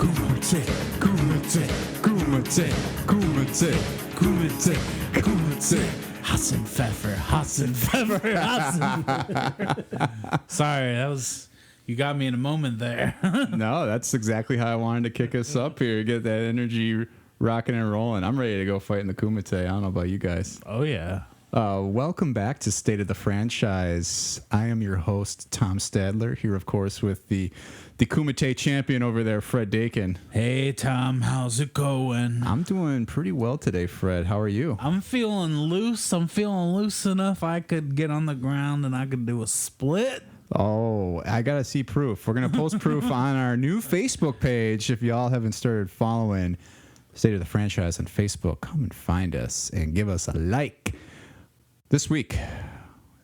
Kumite, Kumite, Kumite, Kumite, Kumite, Kumite. Hassan Pfeffer, Hassan Pfeffer, Hassan Pfeffer. Sorry, that was... You got me in a moment there. No, that's exactly how I wanted to kick us up here. Get that energy rocking and rolling. I'm ready to go fight in the Kumite. I don't know about you guys. Oh, yeah. Welcome back to State of the Franchise. I am your host, Tom Stadler, here, of course, with the Kumite champion over there, Fred Dakin. Hey, Tom. How's it going? I'm doing pretty well today, Fred. How are you? I'm feeling loose. I'm feeling loose enough I could get on the ground and I could do a split. Oh, I got to see proof. We're going to post proof on our new Facebook page. If y'all haven't started following State of the Franchise on Facebook, come and find us and give us a like. This week,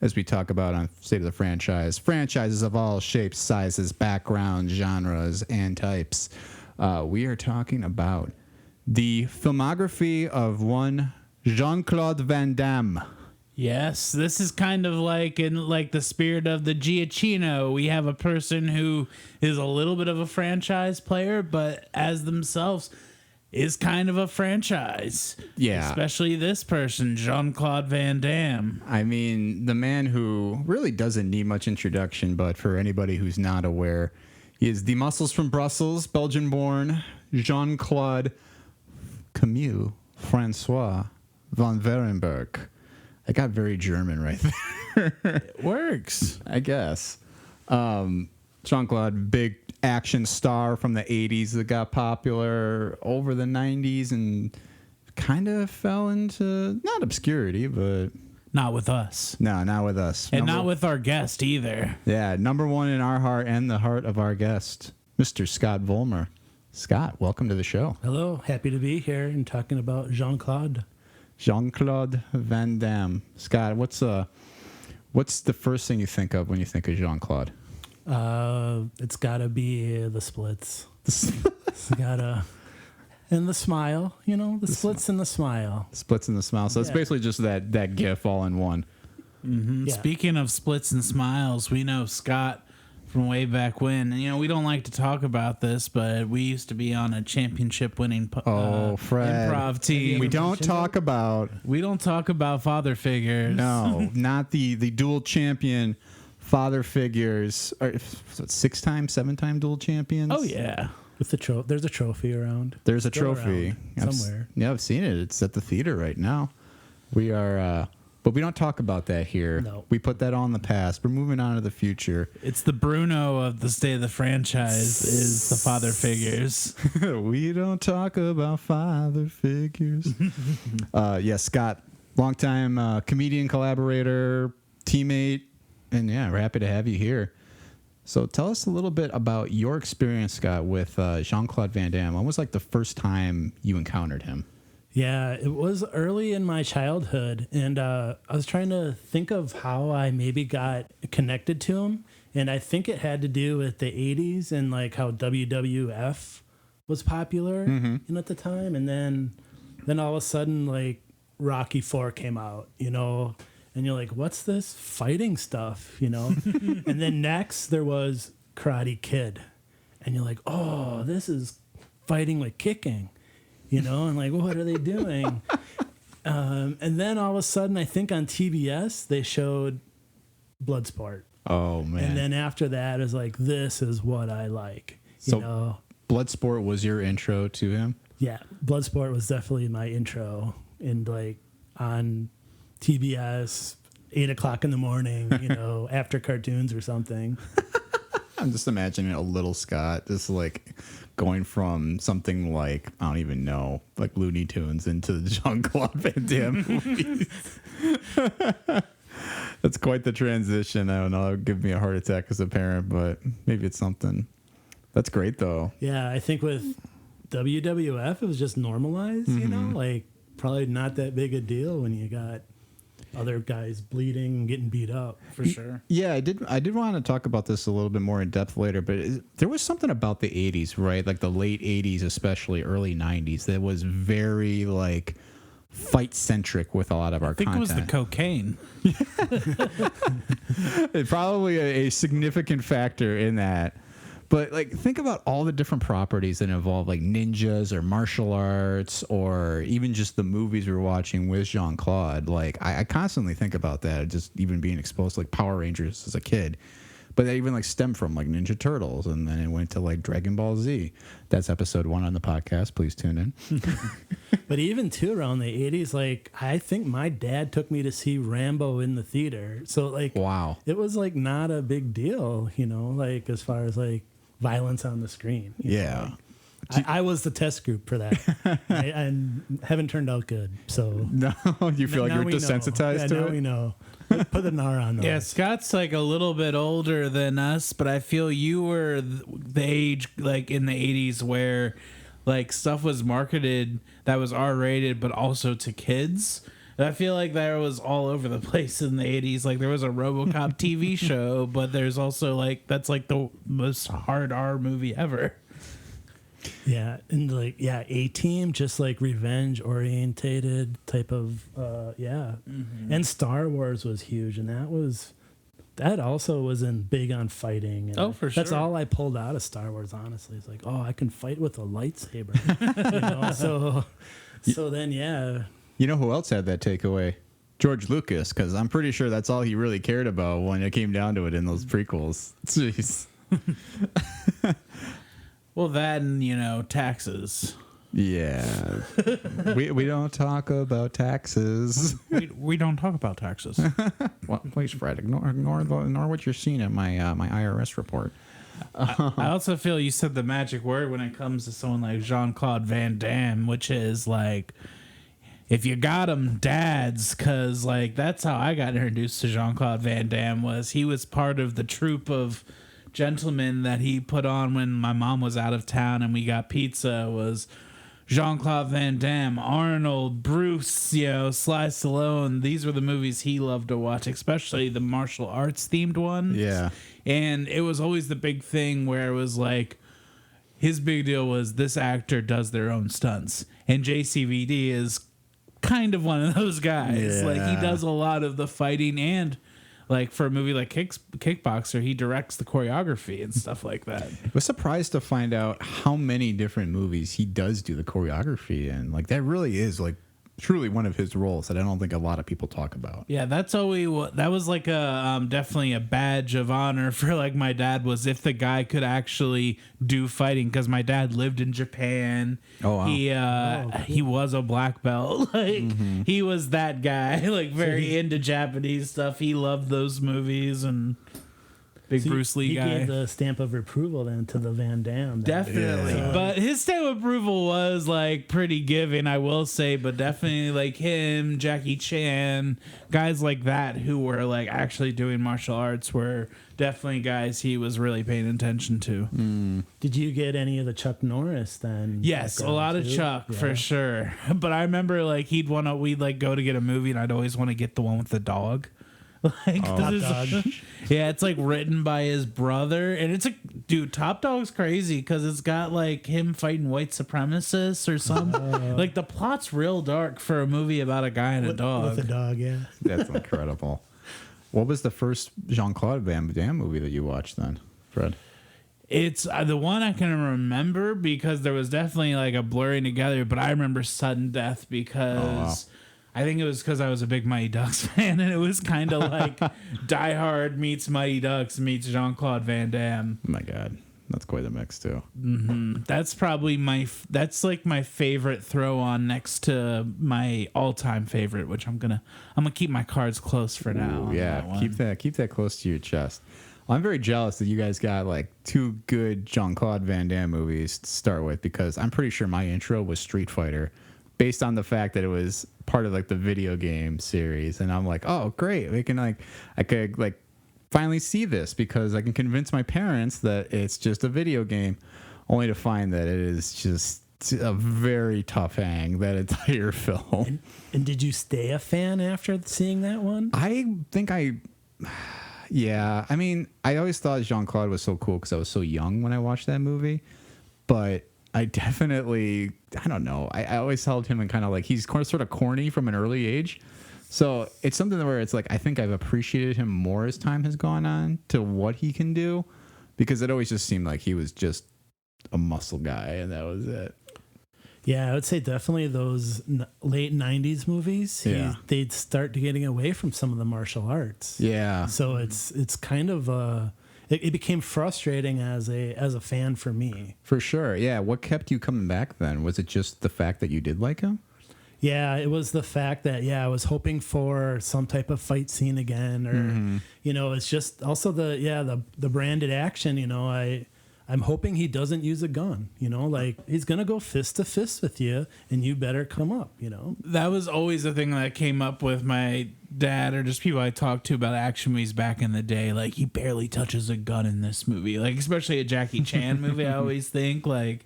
as we talk about on State of the Franchise, franchises of all shapes, sizes, backgrounds, genres, and types, we are talking about the filmography of one Jean-Claude Van Damme. Yes, this is kind of like in like the spirit of the Giacchino. We have a person who is a little bit of a franchise player, but as themselves is kind of a franchise. Yeah. Especially this person, Jean-Claude Van Damme. I mean, the man who really doesn't need much introduction, but for anybody who's not aware, he is the muscles from Brussels, Belgian-born Jean-Claude Camille Francois Van Werenberg. I got very German right there. It works. I guess. Jean-Claude, big action star from the 80s that got popular over the 90s and kind of fell into, not obscurity, but... Not with us. No, not with us. And not with our guest either. Yeah, number one in our heart and the heart of our guest, Mr. Scott Vollmer. Scott, welcome to the show. Hello, happy to be here and talking about Jean-Claude. Jean-Claude Van Damme. Scott, what's the first thing you think of when you think of Jean-Claude? It's gotta be the splits. It's gotta, and the smile. You know, the splits and the smile. Splits and the smile. So it's basically just that GIF all in one. Mm-hmm. Yeah. Speaking of splits and smiles, we know Scott from way back when. And, you know, we don't like to talk about this, but we used to be on a championship-winning Fred, improv team. We don't talk about father figures. No, not the dual champion father figures. Or 7-time dual champions. Oh yeah, with the there's a trophy around. There's a trophy somewhere. I've seen it. It's at the theater right now. We are. But we don't talk about that here. No. We put that on the past. We're moving on to the future. It's the Bruno of the State of the Franchise is the father figures. We don't talk about father figures. Scott, longtime comedian, collaborator, teammate, and yeah, we're happy to have you here. So tell us a little bit about your experience, Scott, with Jean-Claude Van Damme. When was like the first time you encountered him? Yeah, it was early in my childhood, and I was trying to think of how I maybe got connected to him, and I think it had to do with the 80s and like how WWF was popular at the time, and then all of a sudden like Rocky IV came out, you know, and you're like, what's this fighting stuff, you know? And then next there was Karate Kid, and you're like, oh, this is fighting with kicking. You know, and like, what are they doing? And then all of a sudden, I think on TBS, they showed Bloodsport. Oh, man. And then after that, it's like, this is what I like. You know? Bloodsport was your intro to him? Yeah, Bloodsport was definitely my intro. And like on TBS, 8 o'clock in the morning, you know, after cartoons or something. I'm just imagining a little Scott just like going from something like, I don't even know, like Looney Tunes into the Jean-Claude Van Damme movies. That's quite the transition. I don't know. It would give me a heart attack as a parent, but maybe it's something. That's great, though. Yeah, I think with WWF, it was just normalized, you know? Like, probably not that big a deal when you got other guys bleeding and getting beat up, for sure. Yeah, I did want to talk about this a little bit more in depth later, but there was something about the 80s, right? Like the late 80s, especially early 90s, that was very like fight-centric with a lot of our content. I think it was the cocaine. It's probably a significant factor in that. But like, think about all the different properties that involve like ninjas or martial arts, or even just the movies we were watching with Jean-Claude. Like, I constantly think about that, just even being exposed to like Power Rangers as a kid. But that even like stemmed from like Ninja Turtles, and then it went to like Dragon Ball Z. That's episode 1 on the podcast. Please tune in. But even too, around the 80s, like, I think my dad took me to see Rambo in the theater. So like, Wow. it was like not a big deal, you know, like as far as like violence on the screen. you know, Yeah. like, I was the test group for that. I haven't turned out good. So No, you feel like now you're we know. desensitized Yeah, to now it? we know. Put the NAR on those. Yeah, Scott's like a little bit older than us, but I feel you were the age like in the 80s where like stuff was marketed that was R-rated but also to kids. And I feel like that was all over the place in the 80s. Like there was a RoboCop TV show, but there's also like that's like the most hard R movie ever. Yeah, and like A-Team, just like revenge orientated type of And Star Wars was huge, and that also wasn't big on fighting. And For that's sure. all I pulled out of Star Wars, honestly. It's like, I can fight with a lightsaber. you know? So then You know who else had that takeaway? George Lucas, because I'm pretty sure that's all he really cared about when it came down to it in those prequels. Jeez. Well, that and, taxes. Yeah. we don't talk about taxes. We don't talk about taxes. Well, please, Fred, ignore what you're seeing at my IRS report. I also feel you said the magic word when it comes to someone like Jean-Claude Van Damme, which is like, if you got 'em, dads, because like that's how I got introduced to Jean-Claude Van Damme. Was he was part of the troupe of gentlemen that he put on when my mom was out of town and we got pizza. Was Jean-Claude Van Damme, Arnold, Bruce, Sly Stallone. These were the movies he loved to watch, especially the martial arts themed ones. Yeah. And it was always the big thing where it was like, his big deal was this actor does their own stunts. And Jcvd is kind of one of those guys. Yeah. Like, he does a lot of the fighting, and like for a movie like Kickboxer, he directs the choreography and stuff like that. I was surprised to find out how many different movies he does do the choreography in. Like, that really is like truly one of his roles that I don't think a lot of people talk about. Yeah, that's always that was like a definitely a badge of honor for like my dad, was if the guy could actually do fighting, because my dad lived in Japan. Oh, wow. He was a black belt. Like he was that guy, like very into Japanese stuff. He loved those movies and big Bruce Lee he guy. gave the stamp of approval then to the Van Damme. Definitely. Yeah. But his stamp of approval was like pretty giving, I will say, but definitely like him, Jackie Chan, guys like that who were like actually doing martial arts were definitely guys he was really paying attention to. Did you get any of the Chuck Norris then? Yes, a lot of too? Chuck for sure. But I remember like we'd like go to get a movie and I'd always want to get the one with the dog. Like, Top Dog. yeah, it's like written by his brother, and it's dude, Top Dog's crazy because it's got like him fighting white supremacists or something. Like the plot's real dark for a movie about a guy and a dog. With a dog, yeah. That's incredible. What was the first Jean-Claude Van Damme movie that you watched then, Fred? It's the one I can remember because there was definitely like a blurring together, but I remember Sudden Death because I think it was because I was a big Mighty Ducks fan, and it was kind of like Die Hard meets Mighty Ducks meets Jean-Claude Van Damme. Oh my God. That's quite a mix too. That's probably that's like my favorite throw on next to my all-time favorite, which I'm gonna keep my cards close for now. Ooh, on yeah, that one. keep that close to your chest. I'm very jealous that you guys got like 2 good Jean-Claude Van Damme movies to start with, because I'm pretty sure my intro was Street Fighter, based on the fact that it was part of like the video game series, and I'm like, oh great, I could like finally see this because I can convince my parents that it's just a video game, only to find that it is just a very tough hang, that entire film. And did you stay a fan after seeing that one? I think yeah, I mean, I always thought Jean-Claude was so cool because I was so young when I watched that movie, but I definitely, I don't know, I always held him in kind of like, he's sort of corny from an early age. So it's something where it's like, I think I've appreciated him more as time has gone on to what he can do. Because it always just seemed like he was just a muscle guy, and that was it. Yeah, I would say definitely those late 90s movies, they'd start getting away from some of the martial arts. Yeah. So it's kind of it became frustrating as a fan for me. For sure. Yeah. What kept you coming back then? Was it just the fact that you did like him? Yeah, it was the fact that, I was hoping for some type of fight scene again, or, it's just also the branded action, I'm hoping he doesn't use a gun, like he's going to go fist to fist with you and you better come up, That was always the thing that came up with my dad or just people I talked to about action movies back in the day. Like, he barely touches a gun in this movie, like especially a Jackie Chan movie. I always think like,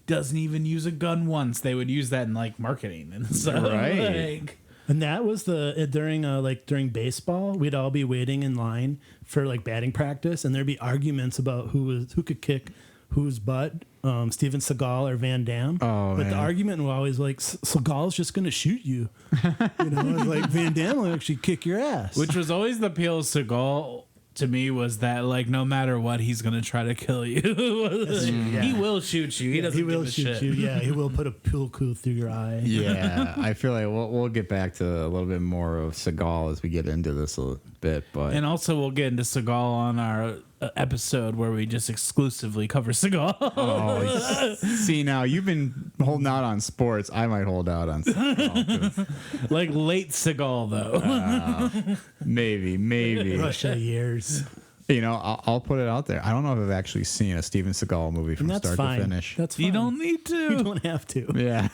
doesn't even use a gun once. They would use that in like marketing and stuff. Right. And that was during baseball, we'd all be waiting in line for like batting practice, and there'd be arguments about who could kick whose butt, Steven Seagal or Van Damme. Oh, but man. the argument was always like, Seagal's just going to shoot you. It's like Van Damme will actually kick your ass. Which was always the appeal of Seagal to me, was that like no matter what, he's gonna try to kill you. He will shoot you. He doesn't. He will give a shoot shit. you. Yeah, he will put a pulku through your eye. Yeah. I feel like we'll get back to a little bit more of Seagal as we get into this a little bit, but And also, we'll get into Seagal on our episode where we just exclusively cover Seagal. oh, see, now you've been holding out on sports. I might hold out on Seagal. Like late Seagal, though. Maybe. Russia years. I'll put it out there. I don't know if I've actually seen a Steven Seagal movie from And that's start fine. to finish. That's fine. You don't need to. You don't have to. Yeah.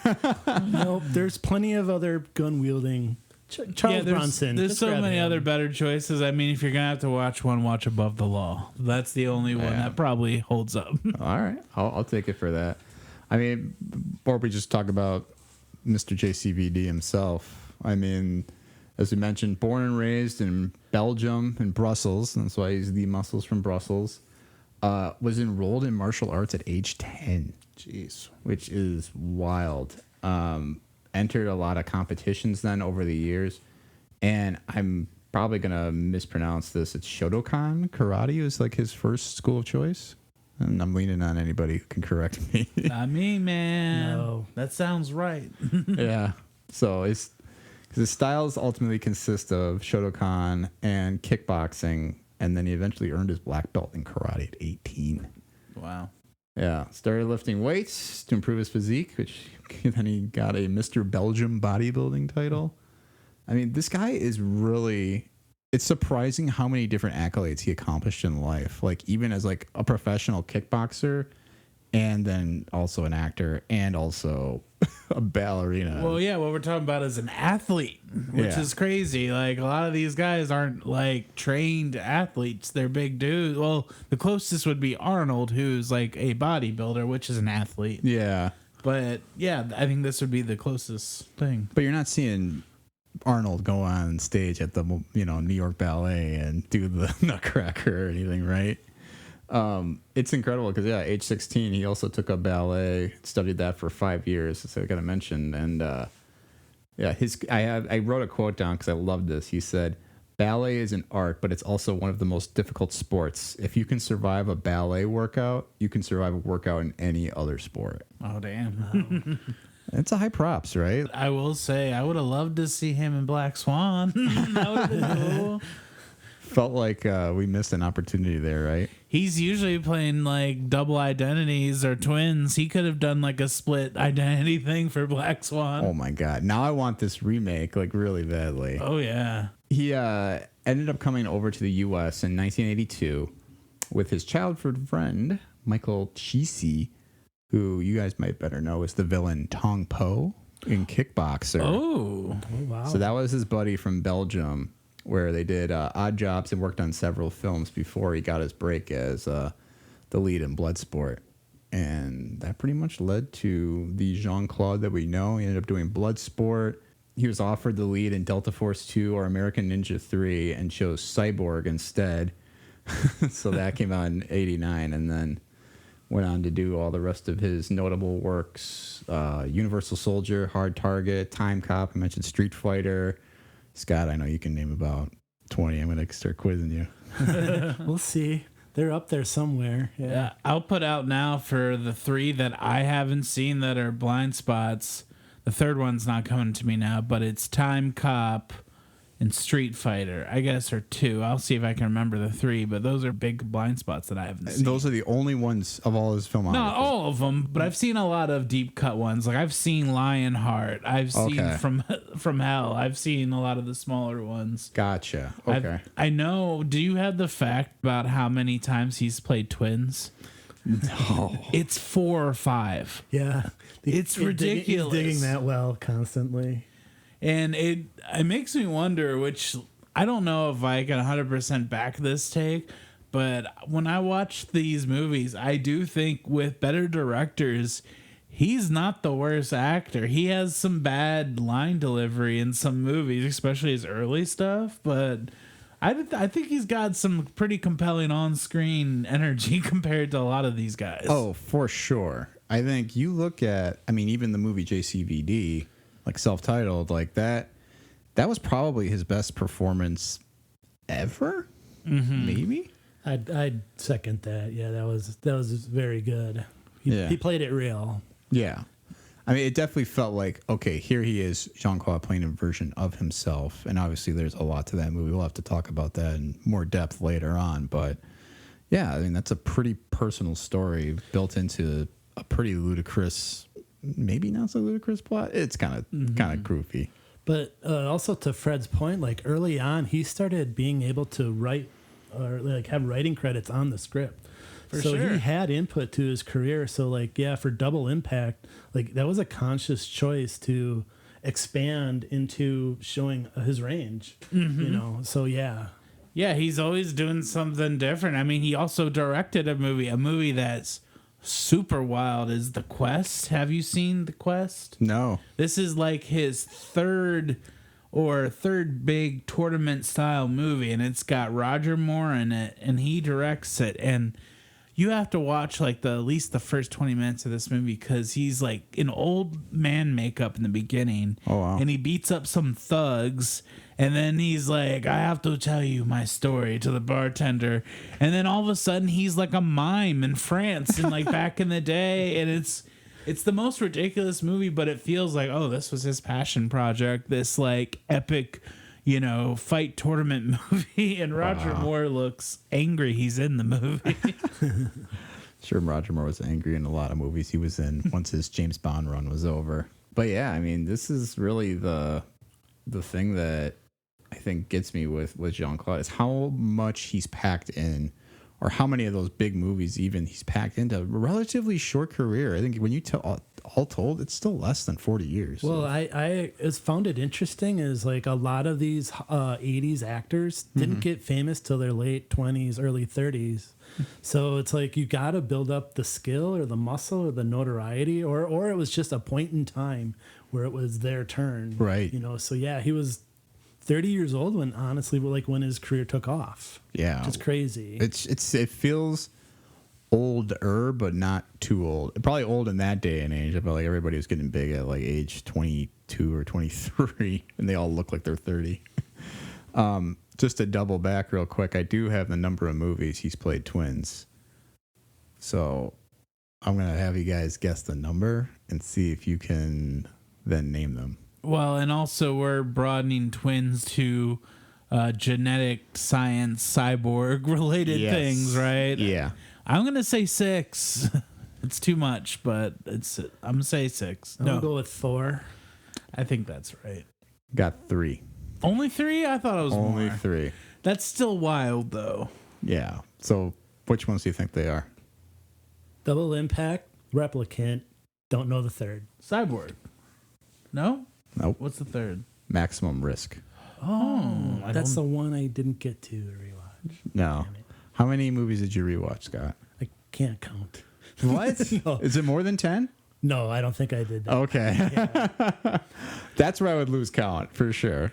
Nope. There's plenty of other gun wielding. Charles Bronson. There's Just so grab many him. other better choices. I mean, if you're gonna have to watch one, watch Above the Law. That's the only one that probably holds up. All right. I'll take it for that. I mean, or we just talk about Mr. Jcvd himself. I mean, as we mentioned, born and raised in Belgium and Brussels. That's why he's the Muscles from Brussels. Was enrolled in martial arts at age 10. Jeez. Which is wild. Entered a lot of competitions then over the years. And I'm probably going to mispronounce this. It's Shotokan Karate was like his first school of choice. And I'm leaning on anybody who can correct me. Not me, man. No. That sounds right. Yeah. So his styles ultimately consist of Shotokan and kickboxing. And then he eventually earned his black belt in karate at 18. Wow. Yeah, started lifting weights to improve his physique, which then he got a Mr. Belgium bodybuilding title. I mean, this guy is really, it's surprising how many different accolades he accomplished in life. Like even as like a professional kickboxer and then also an actor and also a ballerina. Well, yeah, what we're talking about is an athlete, which is crazy. Like, a lot of these guys aren't, like, trained athletes. They're big dudes. Well, the closest would be Arnold, who's, like, a bodybuilder, which is an athlete. Yeah. But, yeah, I think this would be the closest thing. But you're not seeing Arnold go on stage at the, New York Ballet and do the Nutcracker or anything, right? It's incredible because age 16 he also took up ballet, studied that for 5 years, so I got to mention. And I wrote a quote down because I loved this. He said, "Ballet is an art, but it's also one of the most difficult sports. If you can survive a ballet workout, you can survive a workout in any other sport." Oh, damn. It's a high props, right? I will say, I would have loved to see him in Black Swan. That would have been cool. Felt like we missed an opportunity there, right? He's usually playing like double identities or twins. He could have done like a split identity thing for Black Swan. Oh my God. Now I want this remake like really badly. Oh, yeah. He ended up coming over to the U.S. in 1982 with his childhood friend, Michael Chisi, who you guys might better know is the villain Tong Po in Kickboxer. Oh, wow. So that was his buddy from Belgium, where they did odd jobs and worked on several films before he got his break as the lead in Bloodsport. And that pretty much led to the Jean-Claude that we know. He ended up doing Bloodsport. He was offered the lead in Delta Force 2 or American Ninja 3 and chose Cyborg instead. So that came out in 89 and then went on to do all the rest of his notable works. Universal Soldier, Hard Target, Time Cop. I mentioned Street Fighter. Scott, I know you can name about 20. I'm going to start quizzing you. We'll see. They're up there somewhere. Yeah. I'll put out now for the 3 that I haven't seen that are blind spots. The third one's not coming to me now, but it's Time Cop and Street Fighter, I guess, are 2. I'll see if I can remember the 3, but those are big blind spots that I haven't seen. Those are the only ones of all his filmography. Not all of them, but I've seen a lot of deep cut ones. Like I've seen Lionheart. I've seen From Hell. I've seen a lot of the smaller ones. Gotcha. Okay. I know. Do you have the fact about how many times he's played twins? No. It's 4 or 5. Yeah. It's ridiculous. He's digging that well constantly. And it makes me wonder, which I don't know if I can 100% back this take, but when I watch these movies, I do think with better directors, he's not the worst actor. He has some bad line delivery in some movies, especially his early stuff, but I think he's got some pretty compelling on-screen energy compared to a lot of these guys. Oh, for sure. I think you look at, even the movie Jcvd, like self-titled, like that was probably his best performance ever. Maybe. I'd second that. Yeah, that was very good. He played it real. Yeah. It definitely felt like, okay, here he is, Jean-Claude playing a version of himself. And obviously there's a lot to that movie. We'll have to talk about that in more depth later on. But yeah, that's a pretty personal story built into a pretty ludicrous, maybe not so ludicrous plot. It's kind of goofy. But also to Fred's point, like early on, he started being able to write or like have writing credits on the script. So he had input to his career. So like, yeah, for Double Impact, like that was a conscious choice to expand into showing his range, So yeah. Yeah, he's always doing something different. He also directed a movie that's super wild is The Quest. Have you seen The Quest? No. This is like his third big tournament style movie, and it's got Roger Moore in it, and he directs it. And you have to watch like at least the first 20 minutes of this movie because he's like in old man makeup in the beginning. Oh, wow. And he beats up some thugs. And then he's like, I have to tell you my story to the bartender. And then all of a sudden he's like a mime in France and like back in the day. And it's the most ridiculous movie, but it feels like, oh, this was his passion project. This like epic, fight tournament movie. And Roger Moore looks angry he's in the movie. Sure, Roger Moore was angry in a lot of movies he was in once his James Bond run was over. But yeah, this is really the thing that I think gets me with Jean-Claude is how much he's packed in, or how many of those big movies even he's packed into a relatively short career. I think when you all told, it's still less than 40 years. Well, I found it interesting is like a lot of these 80s actors didn't get famous till their late 20s, early 30s. So it's like you got to build up the skill or the muscle or the notoriety, or it was just a point in time where it was their turn. Right. So yeah, he was 30 years old when his career took off. Yeah. It's crazy. It feels older, but not too old. Probably old in that day and age. I felt like everybody was getting big at like age 22 or 23, and they all look like they're 30. Just to double back real quick, I do have the number of movies he's played twins. So I'm going to have you guys guess the number and see if you can then name them. Well, and also we're broadening twins to genetic science, cyborg related things, right? Yeah. I'm going to say 6. It's too much, but I'm going to say 6. I'm going to go with 4. I think that's right. Got 3. Only 3? I thought it was only more. 3. That's still wild, though. Yeah. So which ones do you think they are? Double Impact, Replicant, don't know the third. Cyborg. No? Nope. What's the third? Maximum Risk. Oh, that's the one I didn't get to rewatch. No. How many movies did you rewatch, Scott? I can't count. What? No. Is it more than 10? No, I don't think I did that. Okay. Yeah. That's where I would lose count, for sure.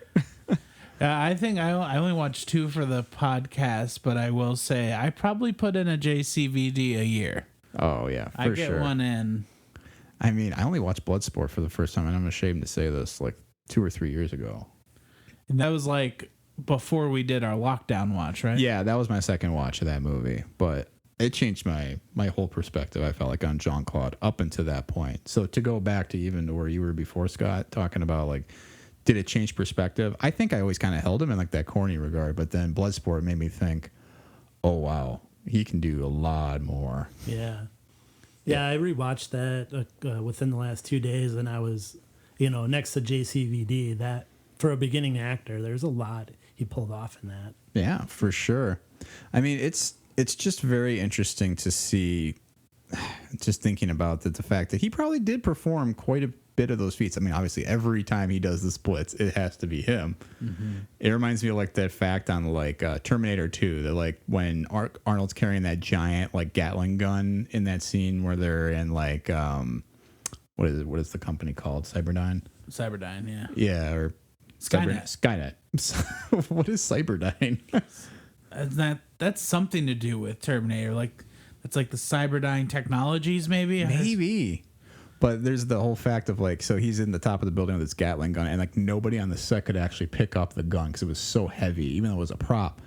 I think I only watched 2 for the podcast, but I will say I probably put in a Jcvd a year. Oh, yeah, for sure. I get one in. I only watched Bloodsport for the first time, and I'm ashamed to say this, like 2 or 3 years ago. And that was like before we did our lockdown watch, right? Yeah, that was my second watch of that movie, but it changed my whole perspective, I felt like, on Jean-Claude up until that point. So to go back to even where you were before, Scott, talking about like, did it change perspective? I think I always kind of held him in like that corny regard, but then Bloodsport made me think, oh wow, he can do a lot more. Yeah. Yeah, I rewatched that within the last 2 days, and I was, next to Jcvd, that for a beginning actor, there's a lot he pulled off in that. Yeah, for sure. I mean, it's just very interesting to see, just thinking about the fact that he probably did perform quite a bit of those feats. I mean, obviously, every time he does the splits, it has to be him. Mm-hmm. It reminds me of like that fact on like Terminator 2, that like when Arnold's carrying that giant like Gatling gun in that scene where they're in like what is the company called? Cyberdyne, yeah. Yeah, or Skynet. What is Cyberdyne? That's something to do with Terminator. Like it's like the Cyberdyne Technologies, maybe. But there's the whole fact of like, so he's in the top of the building with his Gatling gun, and like nobody on the set could actually pick up the gun because it was so heavy, even though it was a prop.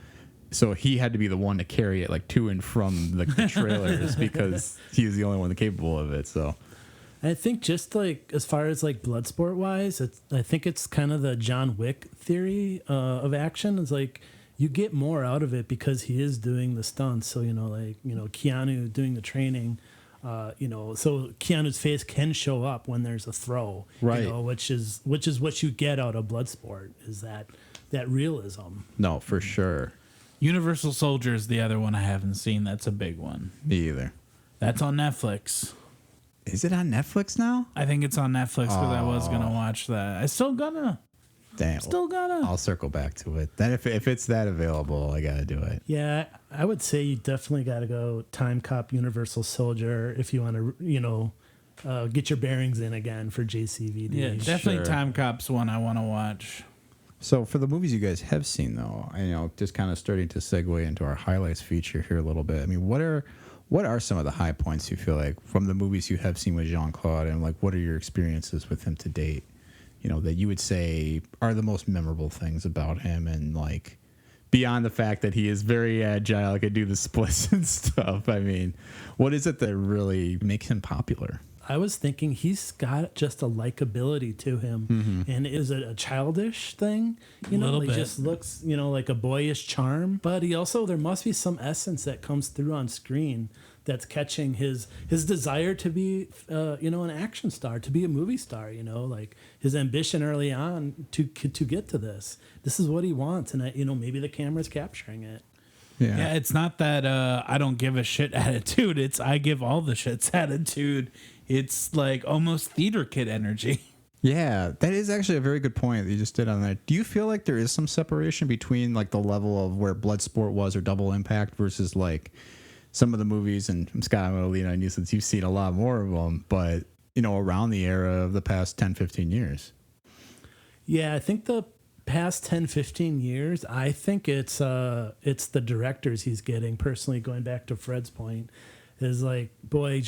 So he had to be the one to carry it like to and from the trailers because he was the only one capable of it. So I think just like as far as like Bloodsport wise, I think it's kind of the John Wick theory of action. It's like you get more out of it because he is doing the stunts. So Keanu doing the training. So Keanu's face can show up when there's a throw, right? Which is what you get out of Bloodsport, is that realism. No, for sure. Universal Soldier is the other one I haven't seen. That's a big one. Me either. That's on Netflix. Is it on Netflix now? I think it's on Netflix because I was gonna watch that. I still gonna. Damn. I'll circle back to it. Then if it's that available, I gotta do it. Yeah, I would say you definitely got to go Time Cop, Universal Soldier if you want to, get your bearings in again for Jcvd. Yeah, definitely Sure. Time Cop's one I want to watch. So for the movies you guys have seen, though, just kind of starting to segue into our highlights feature here a little bit. I mean, what are some of the high points you feel like from the movies you have seen with Jean-Claude, and like what are your experiences with him to date? That you would say are the most memorable things about him, and like beyond the fact that he is very agile, can do the splits and stuff. I mean, what is it that really makes him popular? I was thinking he's got just a likability to him, and is it a childish thing? He just looks, like a boyish charm, but there must be some essence that comes through on screen that's catching his desire to be, an action star, to be a movie star, like his ambition early on to get to this. This is what he wants, and maybe the camera's capturing it. Yeah, it's not that I don't give a shit attitude. It's I give all the shits attitude. It's like almost theater kid energy. Yeah, that is actually a very good point that you just did on that. Do you feel like there is some separation between like the level of where Bloodsport was or Double Impact versus like some of the movies, and Scott, I'm going to lean on you since you've seen a lot more of them, but around the era of the past 10, 15 years? Yeah, I think the past 10, 15 years, I think it's the directors he's getting, personally, going back to Fred's point, is like, boy,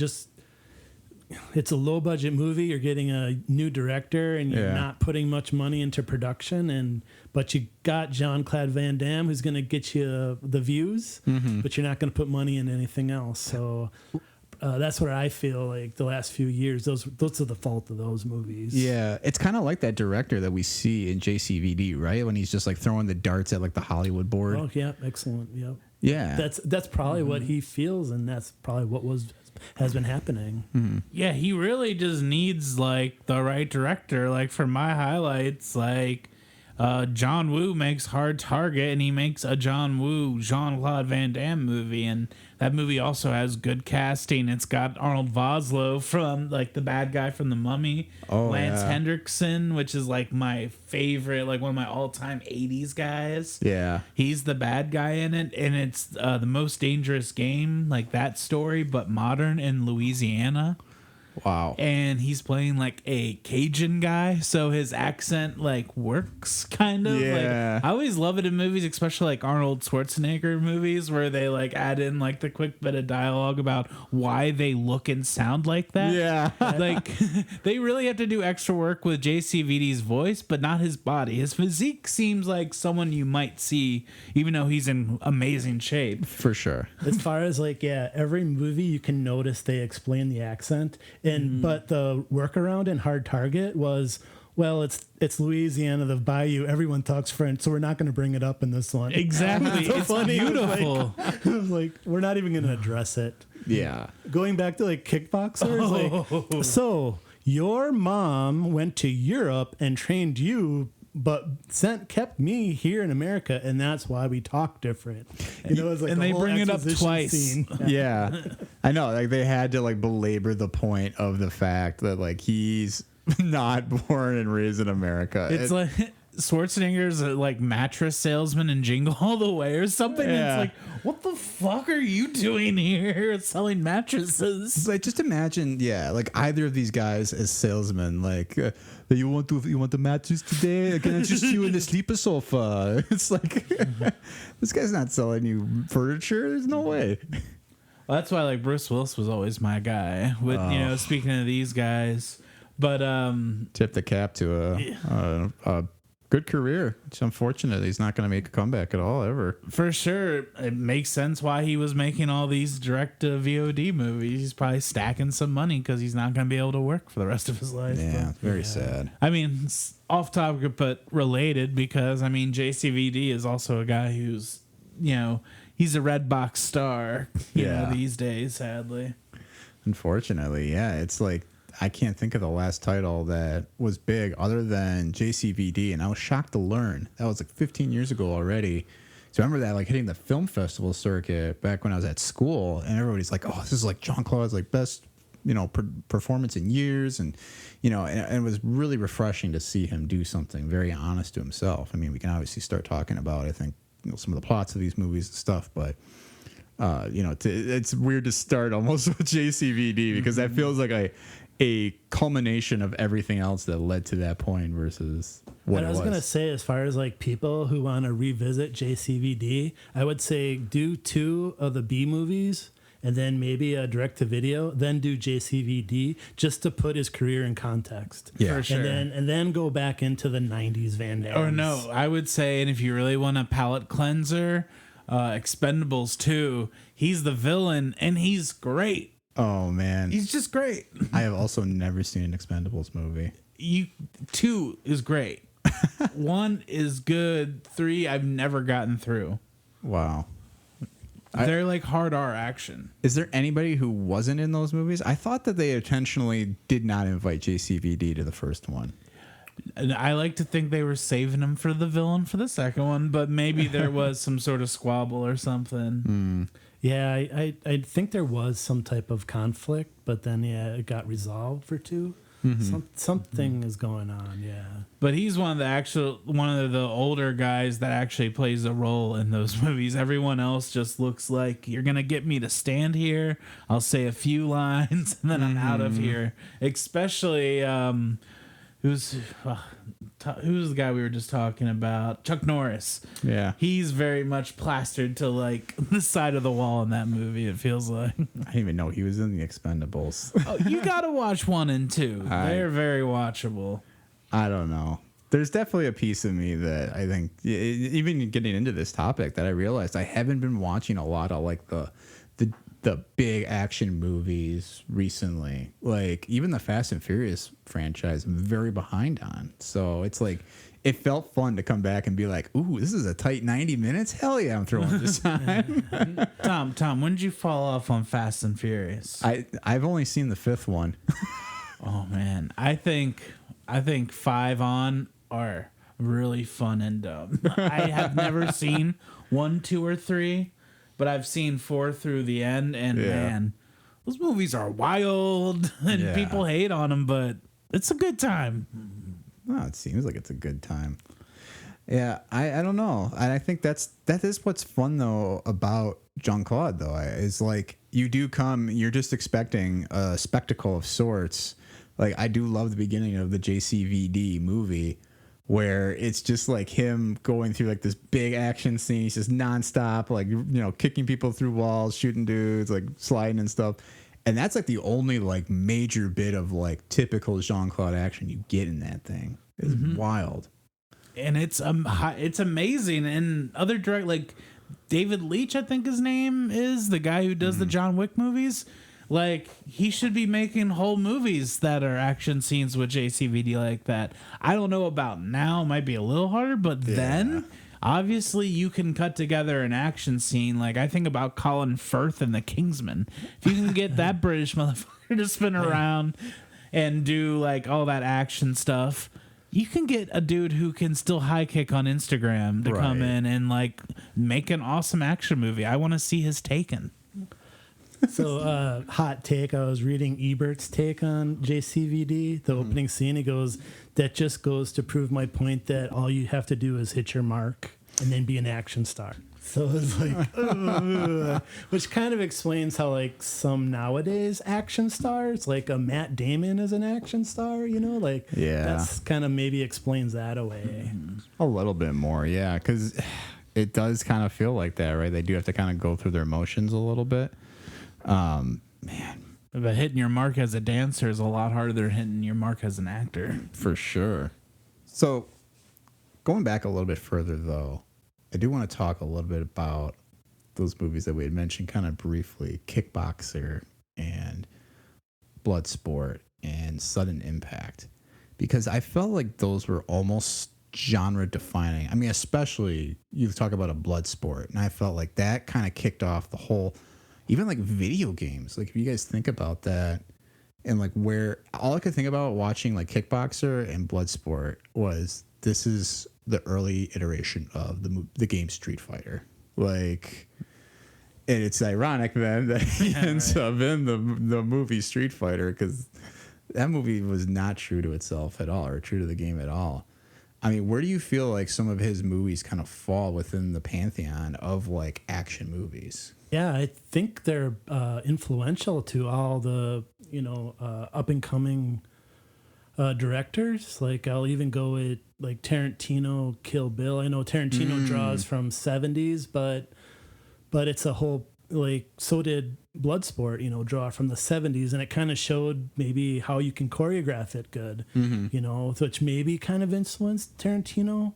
it's a low budget movie. You're getting a new director, and you're not putting much money into production, but you got Jean-Claude Van Damme who's going to get you the views, but you're not going to put money in anything else. So that's where I feel like the last few years, those are the fault of those movies. Yeah, it's kind of like that director that we see in Jcvd, right? When he's just like throwing the darts at like the Hollywood board. Oh yeah, excellent. Yep. Yeah, that's probably what he feels, and that's probably what has been happening. Mm-hmm. Yeah, he really just needs like the right director. Like for my highlights, like John Woo makes Hard Target, and he makes a John Woo Jean-Claude Van Damme movie, and that movie also has good casting. It's got Arnold Vosloo from like the bad guy from The Mummy, Lance Hendrickson, which is like my favorite, like one of my all-time 80s guys. Yeah, he's the bad guy in it, and it's The Most Dangerous Game, like that story, but modern in Louisiana. Wow. And he's playing like a Cajun guy, so his accent like works kind of. Yeah. Like, I always love it in movies, especially like Arnold Schwarzenegger movies, where they like add in like the quick bit of dialogue about why they look and sound like that. Yeah. Like they really have to do extra work with JCVD's voice, but not his body. His physique seems like someone you might see, even though he's in amazing shape. For sure. As far as like, yeah, every movie you can notice they explain the accent, and but the workaround in Hard Target was, well, it's Louisiana, the Bayou. Everyone talks French, so we're not going to bring it up in this one. Exactly, it's funny. beautiful. It was like, we're not even going to address it. Yeah. Going back to like kickboxers, like, so your mom went to Europe and trained you, but kept me here in America, and that's why we talk different. You know, it's like And the they whole bring it up exposition twice. scene. Yeah. I know. Like they had to like belabor the point of the fact that like he's not born and raised in America. It's like Schwarzenegger's a like mattress salesman in Jingle All the Way or something. Yeah. It's like, what the fuck are you doing here selling mattresses? like just imagine, yeah, like either of these guys as salesmen, like you want the mattress today? Can I just you in the sleeper sofa? It's like this guy's not selling you furniture. There's no way. Well, that's why like Bruce Willis was always my guy. With speaking of these guys, but Tip the cap to a good career. It's unfortunate he's not going to make a comeback at all ever. for sure it makes sense why he was making all these direct to VOD movies. He's probably stacking some money because he's not going to be able to work for the rest of his life. Yeah, But, very sad. I mean, it's off topic but related because I mean JCVD is also a guy who's he's a red box star these days, sadly. Unfortunately, yeah, it's like I can't think of the last title that was big other than JCVD, and I was shocked to learn that was like 15 years ago already. So I remember that like hitting the film festival circuit back when I was at school, and everybody's like, "Oh, this is like Jean-Claude's like best performance in years," and and it was really refreshing to see him do something very honest to himself. I mean, we can obviously start talking about I think some of the plots of these movies and stuff, but. It's weird to start almost with JCVD because that feels like a culmination of everything else that led to that point versus what And I was going to say, as far as like people who want to revisit JCVD, I would say do 2 of the B movies and then maybe a direct to video, then do JCVD just to put his career in context. Yeah. For sure. And then go back into the 90s Van Damme. Or no, I would say, and if you really want a palate cleanser, Expendables 2, he's the villain and he's great. Oh man, He's just great. I have also never seen an Expendables movie. 2 is great. 1 is good. 3 I've never gotten through. Wow. They're like hard R action. Is there anybody who wasn't in those movies? I thought that they intentionally did not invite JCVD to the first one. And I like to think they were saving him for the villain for the second one, but maybe there was some sort of squabble or something. Yeah, I think there was some type of conflict, but then, it got resolved for 2. Something is going on, yeah. But he's one of the older guys that actually plays a role in those movies. Everyone else just looks like you're gonna get me to stand here. I'll say a few lines and then I'm out of here. Especially who's the guy we were just talking about? Chuck Norris. Yeah. He's very much plastered to like the side of the wall in that movie. It feels like. I didn't even know he was in the Expendables. Oh, you gotta watch 1 and 2. They're very watchable. I don't know. There's definitely a piece of me that I think, even getting into this topic, that I realized I haven't been watching a lot of like the big action movies recently. Like even the Fast and Furious franchise, I'm very behind on. So it's like it felt fun to come back and be like, "Ooh, this is a tight 90 minutes. Hell yeah, I'm throwing this time." Tom, when did you fall off on Fast and Furious? I've only seen the 5th one. Oh man, I think 5 on are really fun and dumb. I have never seen 1, 2, or 3, but I've seen 4 through the end, and man, those movies are wild, and people hate on them, but it's a good time. Well, it seems like it's a good time. Yeah, I don't know. And I think that is what's fun though about Jean-Claude though, is like you're just expecting a spectacle of sorts. Like, I do love the beginning of the JCVD movie where it's just like him going through like this big action scene. He's just nonstop, like, you know, kicking people through walls, shooting dudes, like sliding and stuff. And that's like the only like major bit of like typical Jean-Claude action you get in that thing. It's wild. And it's amazing. And other like David Leitch, I think his name is, the guy who does the John Wick movies. Like, he should be making whole movies that are action scenes with JCVD like that. I don't know about now. It might be a little harder, but then obviously you can cut together an action scene. Like, I think about Colin Firth and the Kingsman. If you can get that British motherfucker to spin around and do like all that action stuff, you can get a dude who can still high kick on Instagram to come in and like make an awesome action movie. I want to see his Taken. So, hot take. I was reading Ebert's take on JCVD, the opening scene. He goes, that just goes to prove my point that all you have to do is hit your mark and then be an action star. So it's like, which kind of explains how like some nowadays action stars, like a Matt Damon is an action star, you know, like that's kind of maybe explains that away. A little bit more, yeah, because it does kind of feel like that, right? They do have to kind of go through their motions a little bit. Man, but hitting your mark as a dancer is a lot harder than hitting your mark as an actor. For sure. So, going back a little bit further, though, I do want to talk a little bit about those movies that we had mentioned kind of briefly, Kickboxer and Bloodsport and Sudden Impact, because I felt like those were almost genre defining. I mean, especially you talk about a Bloodsport, and I felt like that kind of kicked off the whole... Even like video games, like if you guys think about that, and like where all I could think about watching like Kickboxer and Bloodsport was this is the early iteration of the game Street Fighter. Like, and it's ironic then that he ends up in the movie Street Fighter, because that movie was not true to itself at all, or true to the game at all. I mean, where do you feel like some of his movies kind of fall within the pantheon of like action movies? Yeah, I think they're influential to all the, up and coming directors. Like, I'll even go with like Tarantino, Kill Bill. I know Tarantino draws from 70s, but it's a whole, like, so did Bloodsport, draw from the 70s, and it kind of showed maybe how you can choreograph it good, which maybe kind of influenced Tarantino.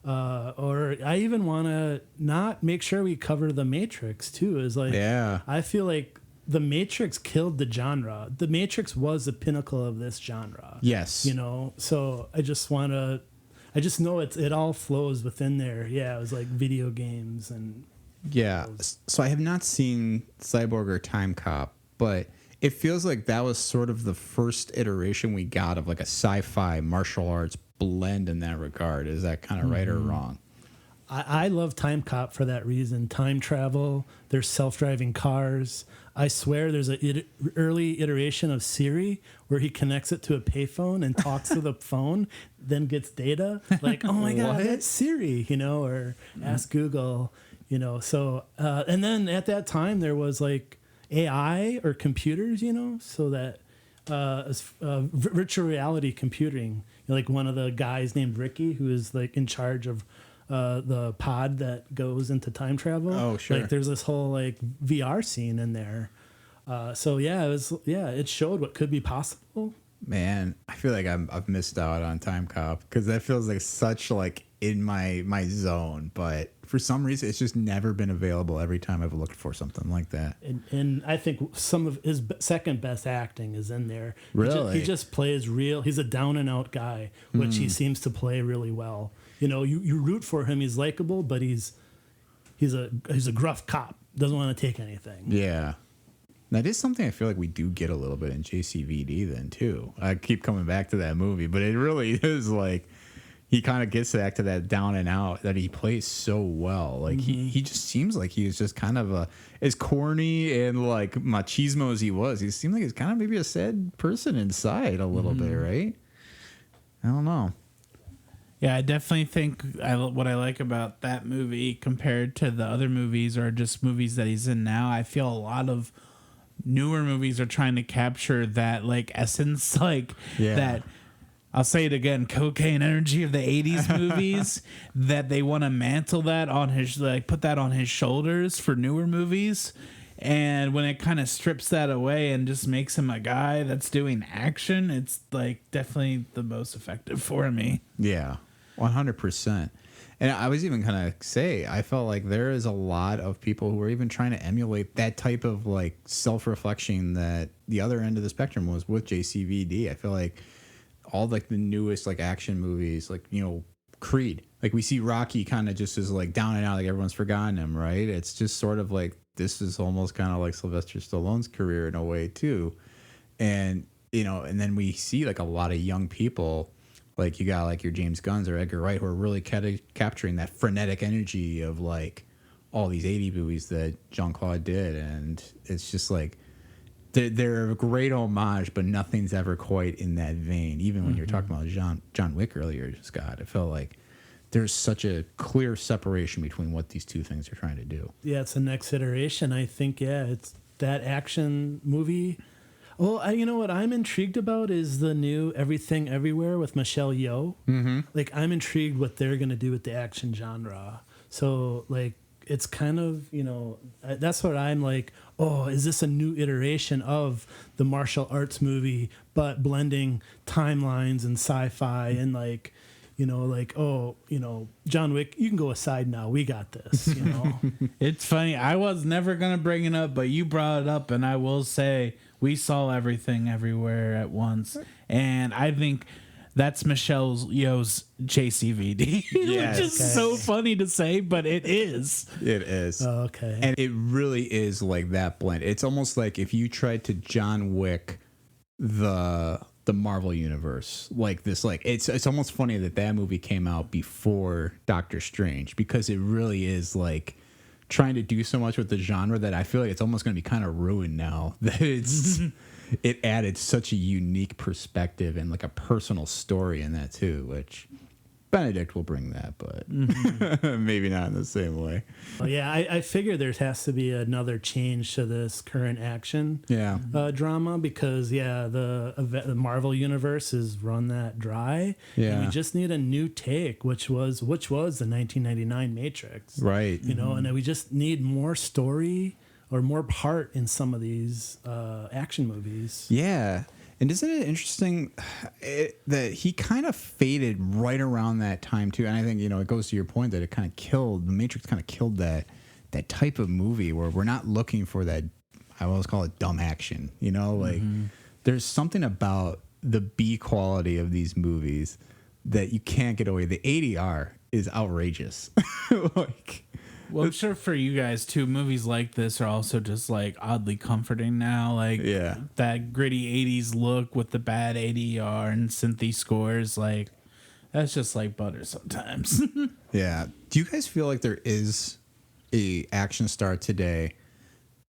Or I even want to not make sure we cover The Matrix too. Is like, I feel like The Matrix killed the genre. The Matrix was the pinnacle of this genre. Yes. So I just know it all flows within there. Yeah. It was like video games and. Yeah. So I have not seen Cyborg or Time Cop, but it feels like that was sort of the first iteration we got of like a sci-fi martial arts blend in that regard. Is that kind of right or wrong? I love Time Cop for that reason. Time travel, there's self-driving cars. I swear there's an early iteration of Siri where he connects it to a payphone and talks to the phone, then gets data. Like, oh my God, that's Siri, or ask Google, So, and then at that time there was like AI or computers, so that virtual reality computing. Like one of the guys named Ricky, who is like in charge of the pod that goes into time travel. Oh, sure. Like there's this whole like VR scene in there. So yeah, it showed what could be possible. Man, I feel like I've missed out on Time Cop because that feels like such like in my zone, but for some reason it's just never been available every time I've looked for something like that. And I think some of his second best acting is in there. Really? He just plays real. He's a down and out guy, which he seems to play really well. You root for him. He's likable, but he's a gruff cop. Doesn't want to take anything. Yeah. That is something I feel like we do get a little bit in JCVD then too. I keep coming back to that movie, but it really is like he kind of gets back to that down and out that he plays so well. Like he just seems like he was just kind of as corny and like machismo as he seemed like he's kind of maybe a sad person inside a little bit, right? I don't know. Yeah, I definitely think what I like about that movie compared to the other movies or just movies that he's in now, I feel a lot of newer movies are trying to capture that like essence, like that. I'll say it again, cocaine energy of the 80s movies, that they want to mantle that on his, like, put that on his shoulders for newer movies. And when it kind of strips that away and just makes him a guy that's doing action, it's like definitely the most effective for me. Yeah, 100%. And I was even kind of say, I felt like there is a lot of people who are even trying to emulate that type of like self-reflection that the other end of the spectrum was with JCVD. I feel like all like the newest like action movies, like, you know, Creed, like we see Rocky kind of just as like down and out, like everyone's forgotten him, right? It's just sort of like, this is almost kind of like Sylvester Stallone's career in a way too. And, you know, and then we see like a lot of young people, like you got like your James Gunns or Edgar Wright, who are really capturing that frenetic energy of like all these 80 movies that Jean-Claude did. And it's just like, they're a great homage, but nothing's ever quite in that vein. Even when you're talking about John Wick earlier, Scott, I felt like there's such a clear separation between what these two things are trying to do. Yeah, it's the next iteration. I think, it's that action movie. Well, you know what I'm intrigued about is the new Everything Everywhere with Michelle Yeoh. Mm-hmm. Like, I'm intrigued what they're going to do with the action genre. So, like, it's kind of, you know, that's what I'm like, oh, is this a new iteration of the martial arts movie, but blending timelines and sci-fi and like, you know, like, oh, you know, John Wick, you can go aside now. We got this, you know. It's funny. I was never going to bring it up, but you brought it up, and I will say we saw Everything Everywhere at once. And I think that's Michelle Yeoh's JCVD, which is so funny to say, but it is. It is. Oh, okay. And it really is like that blend. It's almost like if you tried to John Wick the Marvel universe, like this, like it's almost funny that movie came out before Doctor Strange, because it really is like trying to do so much with the genre that I feel like it's almost going to be kind of ruined now that it's it added such a unique perspective and like a personal story in that too, which Benedict will bring that, but maybe not in the same way. Well, yeah, I figure there has to be another change to this current action drama, because the Marvel universe has run that dry. Yeah, and we just need a new take, which was the 1999 Matrix, right? You know, and we just need more story or more part in some of these action movies. Yeah. And isn't it interesting that he kind of faded right around that time too? And I think, you know, it goes to your point that it kind of killed, the Matrix kind of killed that type of movie where we're not looking for that, I always call it dumb action, you know, like there's something about the B quality of these movies that you can't get away. The ADR is outrageous. Like, well, I'm sure for you guys too, movies like this are also just like oddly comforting now. Like that gritty 80s look with the bad ADR and synthy scores, like that's just like butter sometimes. Yeah. Do you guys feel like there is a action star today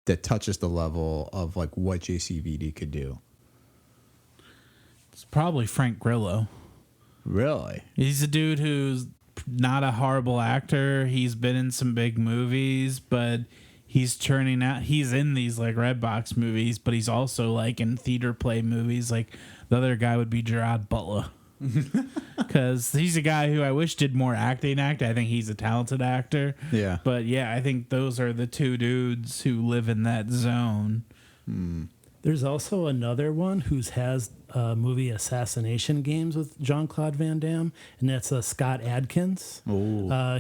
that touches the level of like what JCVD could do? It's probably Frank Grillo. Really? He's a dude who's not a horrible actor. He's been in some big movies, but he's churning out. He's in these like Redbox movies, but he's also like in theater play movies. Like the other guy would be Gerard Butler, because he's a guy who I wish did more acting. I think he's a talented actor. Yeah, but yeah, I think those are the two dudes who live in that zone. There's also another one who has movie Assassination Games with Jean-Claude Van Damme, and that's Scott Adkins.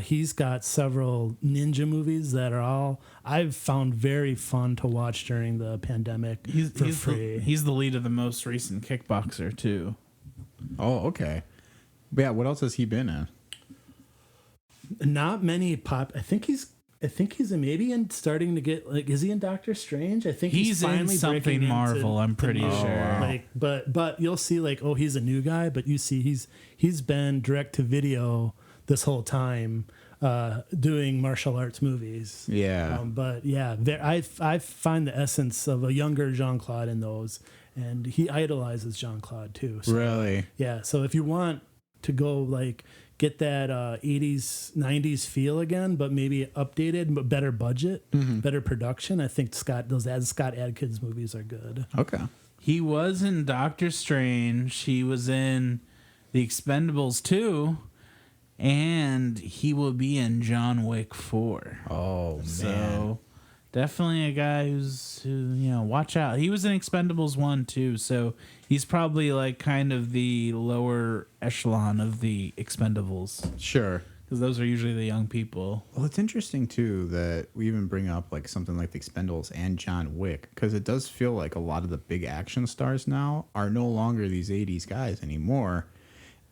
He's got several ninja movies that are all I've found very fun to watch during the pandemic for free. He's the lead of the most recent Kickboxer too. Oh, okay. Yeah, what else has he been in? Not many pop. I think he's starting to get like. Is he in Doctor Strange? I think he's finally in something Marvel. I'm pretty sure. Wow. Like, but you'll see like, oh, he's a new guy, but you see he's been direct to video this whole time, doing martial arts movies. Yeah. But yeah, I find the essence of a younger Jean-Claude in those, and he idolizes Jean-Claude too. So, really? yeah. So if you want to go like get that 80s, 90s feel again, but maybe updated, but better budget, better production. I think Scott Adkins movies are good. Okay. He was in Doctor Strange. He was in The Expendables 2. And he will be in John Wick 4. Oh, man. So definitely a guy who, watch out. He was in Expendables 1 too, so he's probably like kind of the lower echelon of the Expendables. Sure. Because those are usually the young people. Well, it's interesting, too, that we even bring up like something like The Expendables and John Wick, because it does feel like a lot of the big action stars now are no longer these 80s guys anymore.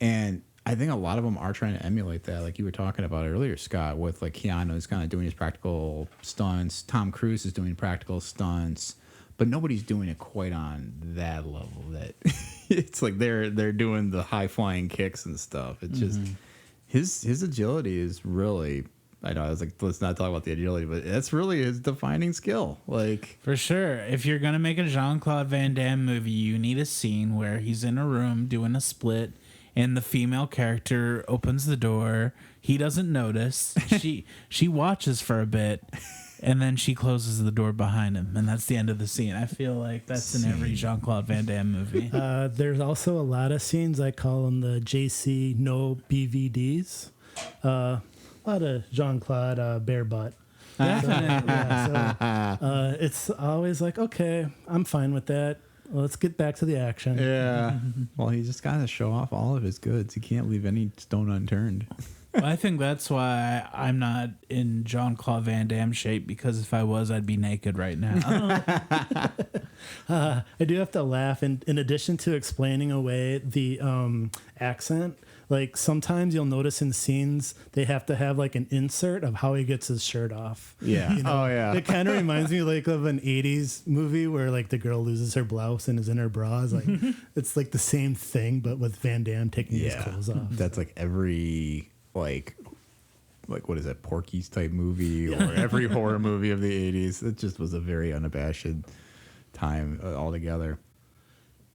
And I think a lot of them are trying to emulate that, like you were talking about earlier, Scott, with like Keanu's kind of doing his practical stunts. Tom Cruise is doing practical stunts, but nobody's doing it quite on that level. That it's like they're doing the high flying kicks and stuff. It's just his agility is really. I know I was like, let's not talk about the agility, but that's really his defining skill. Like for sure, if you're gonna make a Jean-Claude Van Damme movie, you need a scene where he's in a room doing a split. And the female character opens the door. He doesn't notice. She watches for a bit, and then she closes the door behind him, and that's the end of the scene. I feel like that's in every Jean-Claude Van Damme movie. There's also a lot of scenes, I call them the JC no BVDs. A lot of Jean-Claude bare butt. It's always like, okay, I'm fine with that. Let's get back to the action. yeah. Well, he just got to show off all of his goods. He can't leave any stone unturned. Well, I think that's why I'm not in Jean-Claude Van Damme shape, because if I was, I'd be naked right now. I do have to laugh. In addition to explaining away the accent, like sometimes you'll notice in scenes they have to have like an insert of how he gets his shirt off. Yeah. Oh, yeah. It kind of reminds me like of an 80s movie where like the girl loses her blouse and is in her bra. It's like, it's like the same thing, but with Van Damme taking his clothes off. That's like every like what is that, Porky's type movie or every horror movie of the 80s. It just was a very unabashed time altogether.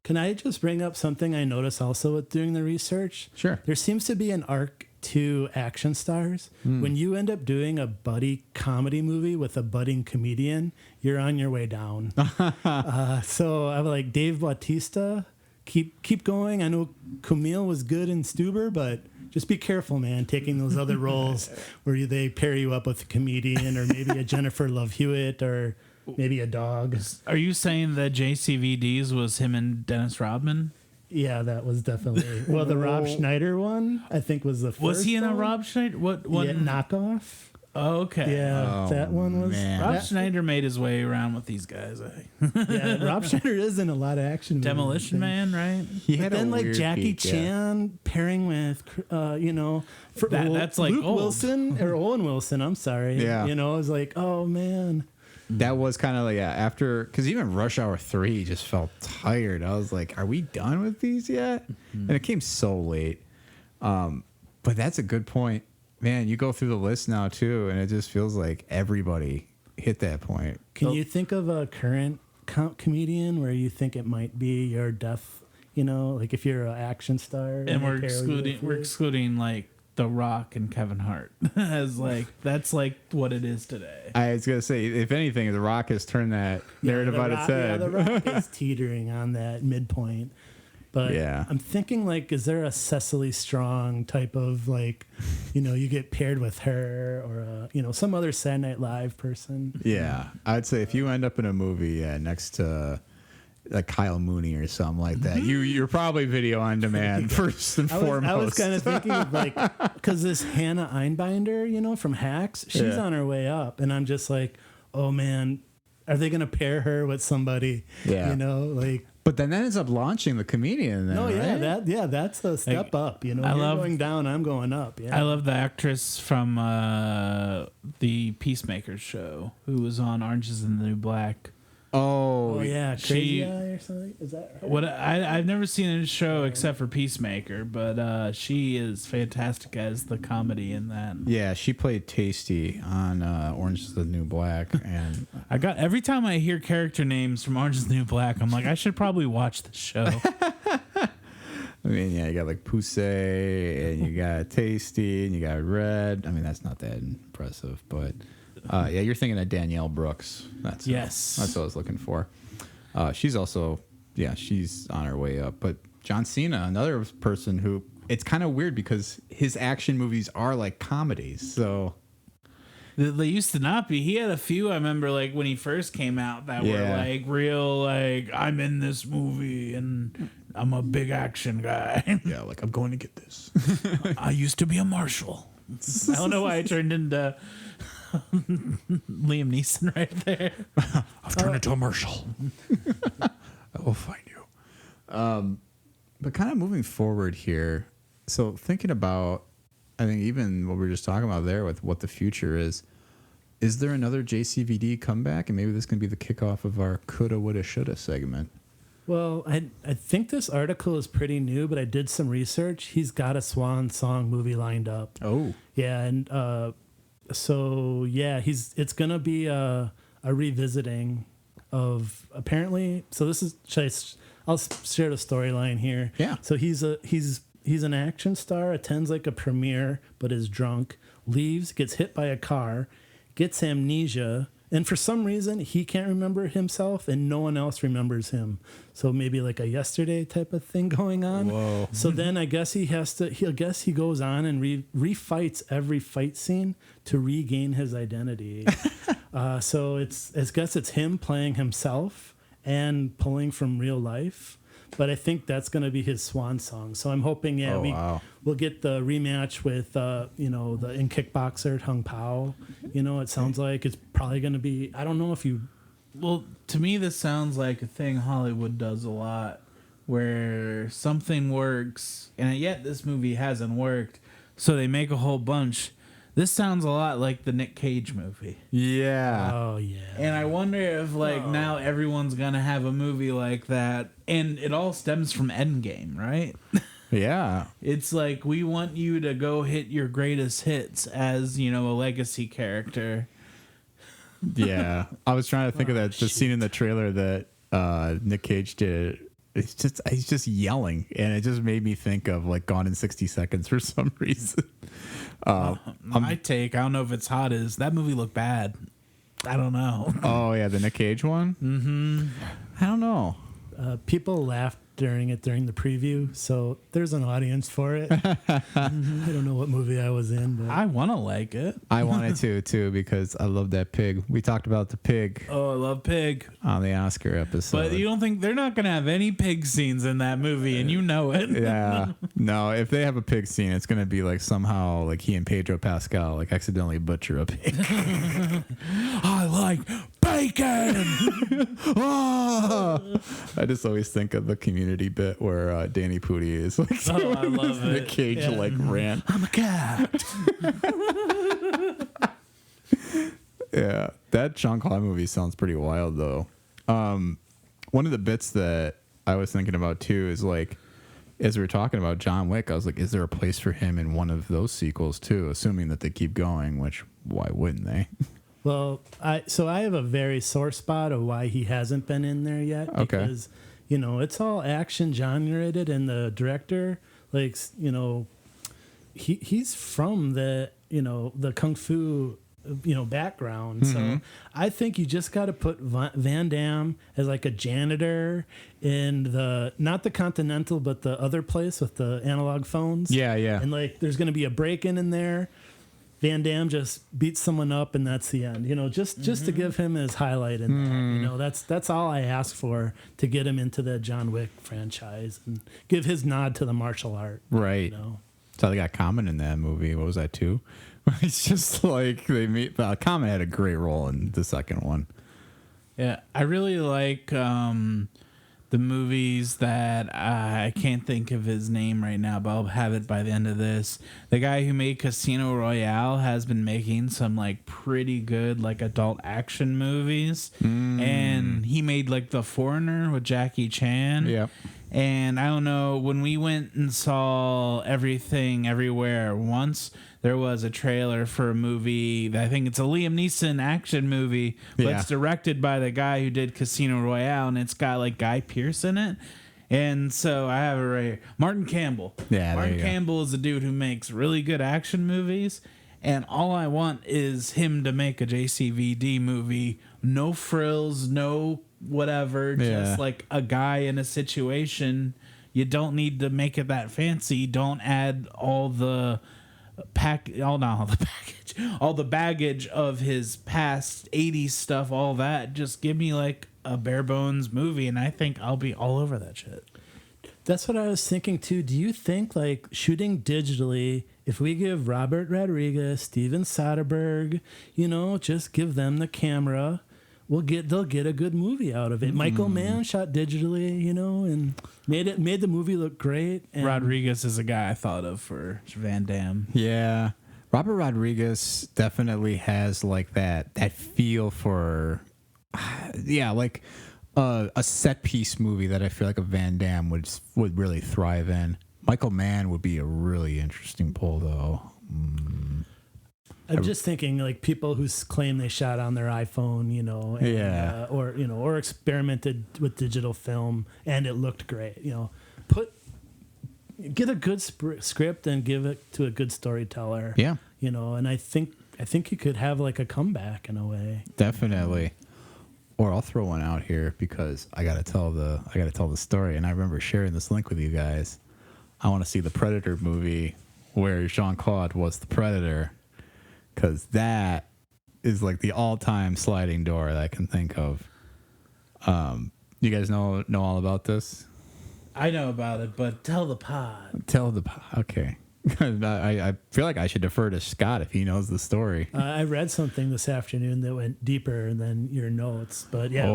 Can I just bring up something I noticed also with doing the research? Sure. There seems to be an arc to action stars. When you end up doing a buddy comedy movie with a budding comedian, you're on your way down. So I'm like, Dave Bautista, keep going. I know Kumail was good in Stuber, but just be careful, man, taking those other roles where they pair you up with a comedian or maybe a Jennifer Love Hewitt or maybe a dog. Are you saying that Jcvd's was him and Dennis Rodman? Yeah, that was definitely. Well, the Rob Schneider one, I think, was the first. Was he in a one. Rob Schneider? What one? Yeah, knockoff. Oh, okay. Yeah, that one was. man. Rob that- Schneider made his way around with these guys. I think. Yeah, Rob Schneider is in a lot of action movies. Demolition Man, right? He But had then a like weird Jackie peak, yeah. Chan pairing with, That's like Luke old. Wilson or Owen Wilson. I'm sorry. Yeah. You know, I was like, oh man. That was kind of like, after, because even Rush Hour 3 just felt tired. I was like, are we done with these yet? And it came so late. But that's a good point. Man, you go through the list now, too, and it just feels like everybody hit that point. Can you think of a current comedian where you think it might be your death? You know, like if you're an action star, And we're they pair you with you? excluding like The Rock and Kevin Hart as like that's like what it is today. I was going to say, if anything, The Rock has turned that narrative The on Rock- its head. Yeah, The Rock is teetering on that midpoint. But Yeah. I'm thinking, like, is there a Cecily Strong type of, like, you get paired with her or, some other Saturday Night Live person? Yeah, I'd say if you end up in a movie next to like Kyle Mooney or something like that, you're probably video on demand first and foremost. I was kind of thinking of, like, because this Hannah Einbinder, from Hacks, she's Yeah. on her way up. And I'm just like, oh, man, are they going to pair her with somebody? Yeah. Like... But then that ends up launching the comedian. Then, No, yeah, right? that's a step up. You're love- going down, I'm going up. Yeah, I love the actress from the Peacemakers show who was on Orange is the New Black. Oh yeah, Crazy she- Eye or something. Is that her? What I've never seen a show except for Peacemaker, but she is fantastic as the comedy in that. Yeah, she played Tasty on Orange is the New Black, and Every time I hear character names from Orange is the New Black, I'm like, I should probably watch the show. I mean, yeah, you got like Poussey, and you got Tasty, and you got Red. I mean, that's not that impressive, but yeah, you're thinking of Danielle Brooks. That's what I was looking for. She's also, she's on her way up. But John Cena, another person who, it's kind of weird because his action movies are like comedies. So they used to not be. He had a few, I remember, like when he first came out that were like real, like, I'm in this movie and I'm a big action guy. Yeah, like, I'm going to get this. I used to be a marshal. I don't know why I turned into Liam Neeson right there. I've turned into a marshal. I will find you. But kind of moving forward here, so thinking about, I think even what we were just talking about there with what the future is there another JCVD comeback? And maybe this can be the kickoff of our coulda, woulda, shoulda segment. Well, I think this article is pretty new, but I did some research. He's got a swan song movie lined up. Oh. Yeah, and so yeah, it's gonna be a revisiting of, apparently. So this is, I'll share the storyline here. Yeah. So he's an action star, attends like a premiere, but is drunk, leaves, gets hit by a car, gets amnesia, and for some reason he can't remember himself and no one else remembers him. So maybe like a yesterday type of thing going on. Whoa. So then I guess he goes on and refights every fight scene to regain his identity. So it's him playing himself and pulling from real life. But I think that's going to be his swan song. So I'm hoping, we'll get the rematch with, the in Kickboxer, Hung Pao. It sounds like it's probably going to be, I don't know if you... Well, to me, this sounds like a thing Hollywood does a lot, where something works, and yet this movie hasn't worked, so they make a whole bunch. This sounds a lot like the Nick Cage movie. Yeah. Oh, yeah. And I wonder if, now everyone's going to have a movie like that. And it all stems from Endgame, right? Yeah. It's like, we want you to go hit your greatest hits as, a legacy character. Yeah. I was trying to think of the scene in the trailer that Nick Cage did. He's just yelling, and it just made me think of like Gone in 60 Seconds for some reason. My take, I don't know if it's hot, is that movie looked bad. I don't know. Oh yeah, the Nick Cage one. Mm-hmm. I don't know. People laughed during the preview, so there's an audience for it. I don't know what movie I was in, but I want to like it. I wanted to too, because I love that pig. We talked about the pig Oh, I love pig. on the Oscar episode. But you don't think they're not going to have any pig scenes in that movie, and you know it. Yeah. No, if they have a pig scene, it's going to be like somehow like he and Pedro Pascal like accidentally butcher a pig. I like bacon. Oh! I just always think of the Community bit where Danny Pudi is like I love it. Nick Cage like rant. I'm a cat. Yeah, that Jean-Claude movie sounds pretty wild though. One of the bits that I was thinking about too is like, as we were talking about John Wick, I was like, is there a place for him in one of those sequels too? Assuming that they keep going, which why wouldn't they? Well, I have a very sore spot of why he hasn't been in there yet. Okay. Because, it's all action genre-rated, and the director, like, he's from the, the Kung Fu, background. Mm-hmm. So I think you just got to put Van Damme as like a janitor in not the Continental, but the other place with the analog phones. Yeah, yeah. And like, there's going to be a break-in in there. Van Damme just beats someone up, and that's the end. Just to give him his highlight in that. That's all I ask for, to get him into the John Wick franchise and give his nod to the martial art. Right. So they got Common in that movie. What was that, 2? It's just like they meet. Common had a great role in the second one. Yeah, I really like the movies that I can't think of his name right now, but I'll have it by the end of this. The guy who made Casino Royale has been making some like pretty good like adult action movies, and he made like The Foreigner with Jackie Chan. Yeah. And I don't know, when we went and saw Everything Everywhere once, there was a trailer for a movie that I think it's a Liam Neeson action movie, but it's directed by the guy who did Casino Royale, and it's got like Guy Pearce in it. And so I have it right here. Martin Campbell. Yeah, Martin Campbell is a dude who makes really good action movies. And all I want is him to make a JCVD movie. No frills, no whatever. Yeah. Just like a guy in a situation. You don't need to make it that fancy. Don't add all the all the baggage of his past 80s stuff, all that. Just give me like a bare bones movie, and I think I'll be all over that shit. That's what I was thinking too. Do you think like shooting digitally, if we give Robert Rodriguez, Steven Soderbergh, just give them the camera, they'll get a good movie out of it. Michael Mann shot digitally, and made the movie look great. And Rodriguez is a guy I thought of for Van Damme. Yeah. Robert Rodriguez definitely has like that feel for, like a set piece movie that I feel like a Van Damme would really thrive in. Michael Mann would be a really interesting pull, though. I'm just thinking like people who claim they shot on their iPhone, and, or experimented with digital film and it looked great. Get a good script and give it to a good storyteller. Yeah, and I think you could have like a comeback in a way. Definitely. Or I'll throw one out here because I gotta tell the story, and I remember sharing this link with you guys. I want to see the Predator movie where Jean-Claude was the Predator, because that is like the all-time sliding door that I can think of. You guys know all about this? I know about it, but tell the pod. Okay. I feel like I should defer to Scott if he knows the story. I read something this afternoon that went deeper than your notes, but yeah.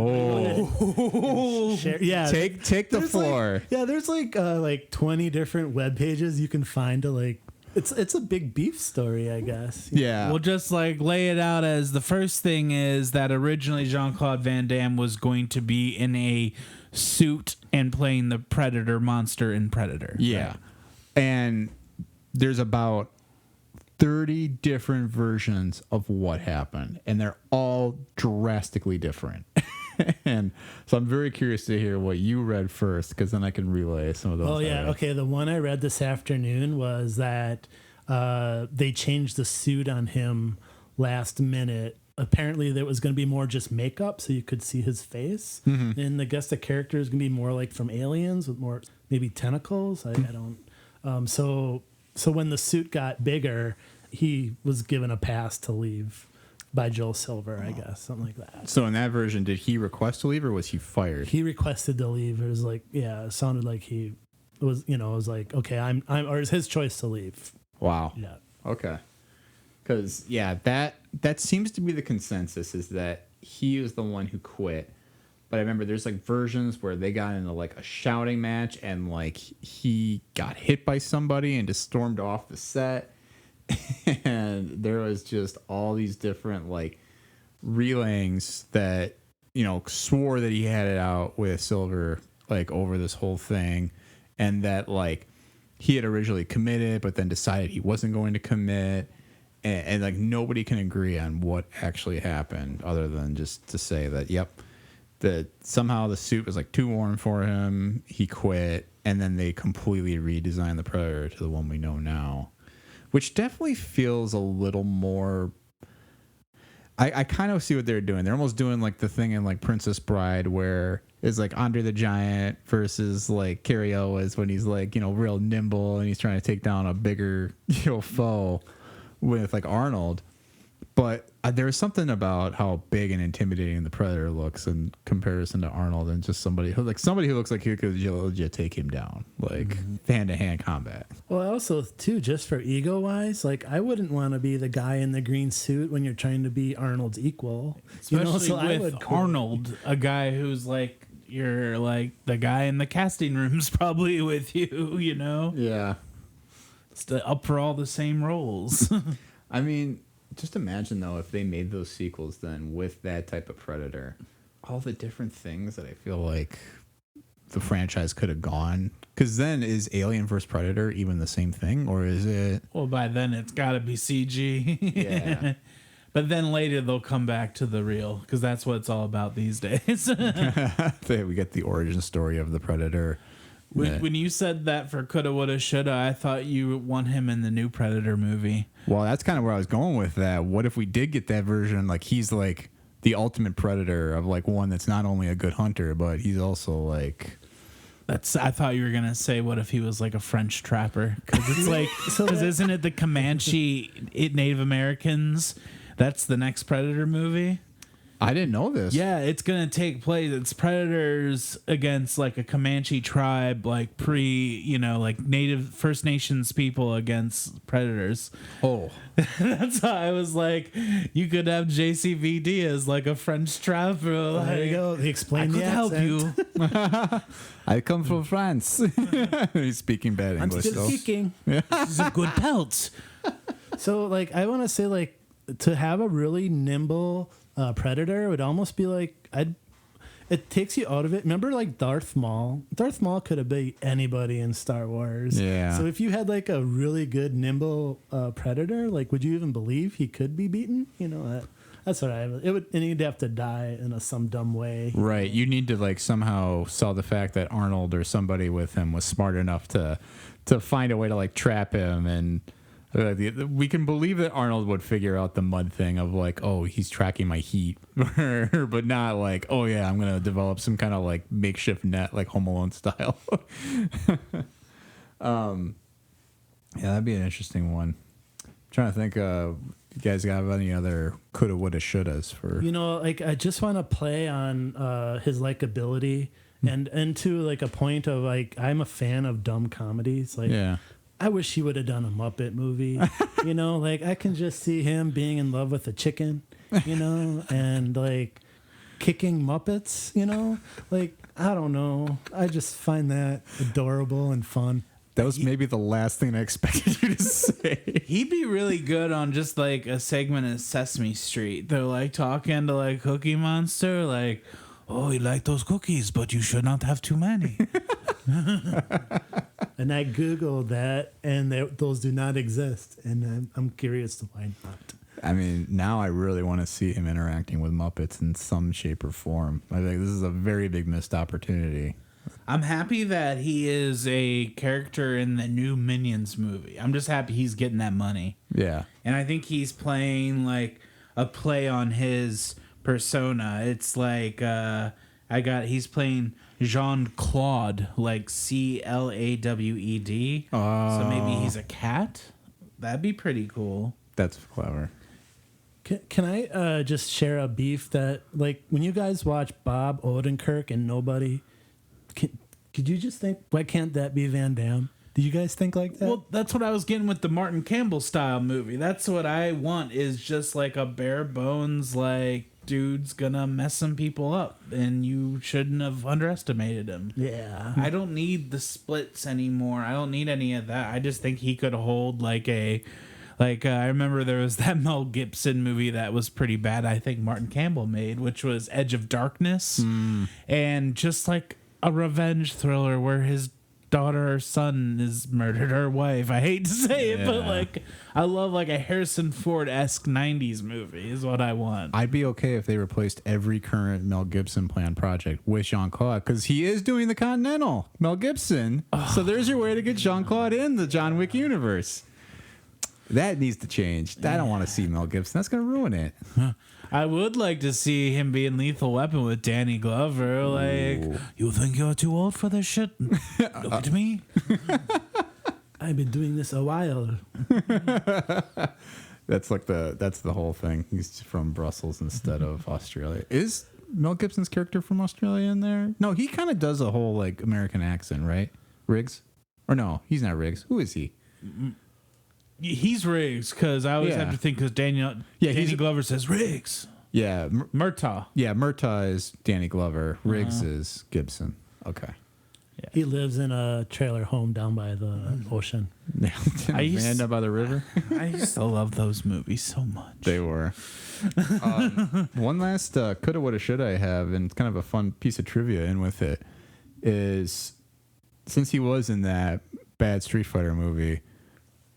Yeah. Take the floor. There's like 20 different web pages you can find to like. It's a big beef story, I guess. Yeah. We'll just like lay it out as the first thing is that originally Jean-Claude Van Damme was going to be in a suit and playing the Predator monster in Predator. Yeah. Right? And there's about 30 different versions of what happened, and they're all drastically different. And so I'm very curious to hear what you read first, because then I can relay some of those. Oh, yeah. Okay. The one I read this afternoon was that they changed the suit on him last minute. Apparently, there was going to be more just makeup so you could see his face. Mm-hmm. And I guess the character is going to be more like from Aliens with more maybe tentacles. I don't. So when the suit got bigger, he was given a pass to leave by Joel Silver, I guess, something like that. So in that version, did he request to leave or was he fired? He requested to leave. It was like, it sounded like he was, it was like, okay, or it's his choice to leave. Wow. Yeah. Okay. Because that seems to be the consensus, is that he was the one who quit. But I remember there's like versions where they got into like a shouting match and like he got hit by somebody and just stormed off the set. And there was just all these different like relayings that, swore that he had it out with Silver like over this whole thing. And that like he had originally committed, but then decided he wasn't going to commit. And like nobody can agree on what actually happened other than just to say that, that somehow the suit was like too warm for him. He quit, and then they completely redesigned the Predator to the one we know now, which definitely feels a little more. I kind of see what they're doing. They're almost doing like the thing in like Princess Bride where it's like Andre the Giant versus like Cary Elwes when he's like, real nimble and he's trying to take down a bigger, foe with like Arnold. But there was something about how big and intimidating the Predator looks in comparison to Arnold, and just somebody who looks like he could legit take him down, like hand-to-hand combat. Well, also too, just for ego wise, like I wouldn't want to be the guy in the green suit when you're trying to be Arnold's equal, especially with Arnold, a guy who's like you're like the guy in the casting rooms probably with you, Yeah, it's up for all the same roles. I mean. Just imagine, though, if they made those sequels then with that type of Predator, all the different things that I feel like the franchise could have gone. Because then is Alien vs. Predator even the same thing, or is it? Well, by then it's got to be CG. Yeah. But then later they'll come back to the real, because that's what it's all about these days. We get the origin story of the Predator. When you said that for coulda, woulda, shoulda, I thought you want him in the new Predator movie. Well, that's kind of where I was going with that. What if we did get that version? Like he's like the ultimate predator of like one that's not only a good hunter, but he's also like. I thought you were gonna say, what if he was like a French trapper? Because it's like, because isn't it the Comanche Native Americans? That's the next Predator movie. I didn't know this. Yeah, it's gonna take place. It's predators against like a Comanche tribe, like like Native First Nations people against predators. Oh, That's how I was like, you could have JCVD as like a French trapper. Like, There you go. He I explained could the help accent. you. I come from France. He's speaking bad I'm English still though. kicking. This is a good pelt. So, like, I want to say, like, to have a really nimble predator would almost be like it takes you out of it. Remember, like Darth Maul? Darth Maul could have beat anybody in Star Wars. Yeah. So if you had like a really good nimble predator, like, would you even believe he could be beaten? You know, that's what it would. And he'd have to die in some dumb way. Right. You need to like somehow sell the fact that Arnold or somebody with him was smart enough to find a way to like trap him and. We can believe that Arnold would figure out the mud thing of like, oh, he's tracking my heat, but not like, oh yeah, I'm gonna develop some kind of like makeshift net, like Home Alone style. Yeah, that'd be an interesting one. I'm trying to think, you guys got any other coulda, woulda, shouldas for? You know, like I just want to play on his likability and to like a point of like I'm a fan of dumb comedies. Like, Yeah. I wish he would have done a Muppet movie. You know, like I can just see him being in love with a chicken, you know, and like kicking Muppets, you know, like I don't know. I just find that adorable and fun. That was maybe the last thing I expected you to say. He'd be really good on just like a segment of Sesame Street. They're like talking to like Cookie Monster, like, oh, you like those cookies, but you should not have too many. And I Googled that, and those do not exist. And I'm curious to why not. I mean, now I really want to see him interacting with Muppets in some shape or form. I think this is a very big missed opportunity. I'm happy that he is a character in the new Minions movie. I'm just happy he's getting that money. Yeah. And I think he's playing like a play on his persona. It's like he's playing Jean-Claude, like Clawed. So maybe he's a cat. That'd be pretty cool. That's clever. Can I just share a beef that, like, when you guys watch Bob Odenkirk and Nobody, could you just think, why can't that be Van Damme? Do you guys think like that? Well, that's what I was getting with the Martin Campbell style movie. That's what I want, is just like a bare bones, like, dude's gonna mess some people up, and you shouldn't have underestimated him. Yeah. I don't need the splits anymore. I don't need any of that. I just think he could hold like I remember there was that Mel Gibson movie that was pretty bad, I think Martin Campbell made, which was Edge of Darkness. And just like a revenge thriller where his daughter or son is murdered, or wife. I hate to say it, but like I love like a Harrison Ford-esque 90s movie is what I want. I'd be okay if they replaced every current Mel Gibson planned project with Jean-Claude, because he is doing the Continental, Mel Gibson. So there's your way to get Jean-Claude in the John Wick universe. That needs to change. I don't want to see Mel Gibson. That's going to ruin it. I would like to see him be in Lethal Weapon with Danny Glover. Like, you think you're too old for this shit? Look at me. I've been doing this a while. That's the whole thing. He's from Brussels instead of Australia. Is Mel Gibson's character from Australia in there? No, he kind of does a whole like American accent, right? Riggs? Or no, he's not Riggs. Who is he? He's Riggs, because I always have to think, because Danny Glover says Riggs. Yeah. Murtaugh. Yeah, Murtaugh is Danny Glover. Riggs is Gibson. Okay. Yeah. He lives in a trailer home down by the ocean. Amanda by the river. I used to love those movies so much. They were. One last coulda, woulda, shoulda I have, and it's kind of a fun piece of trivia in with it, is since he was in that bad Street Fighter movie,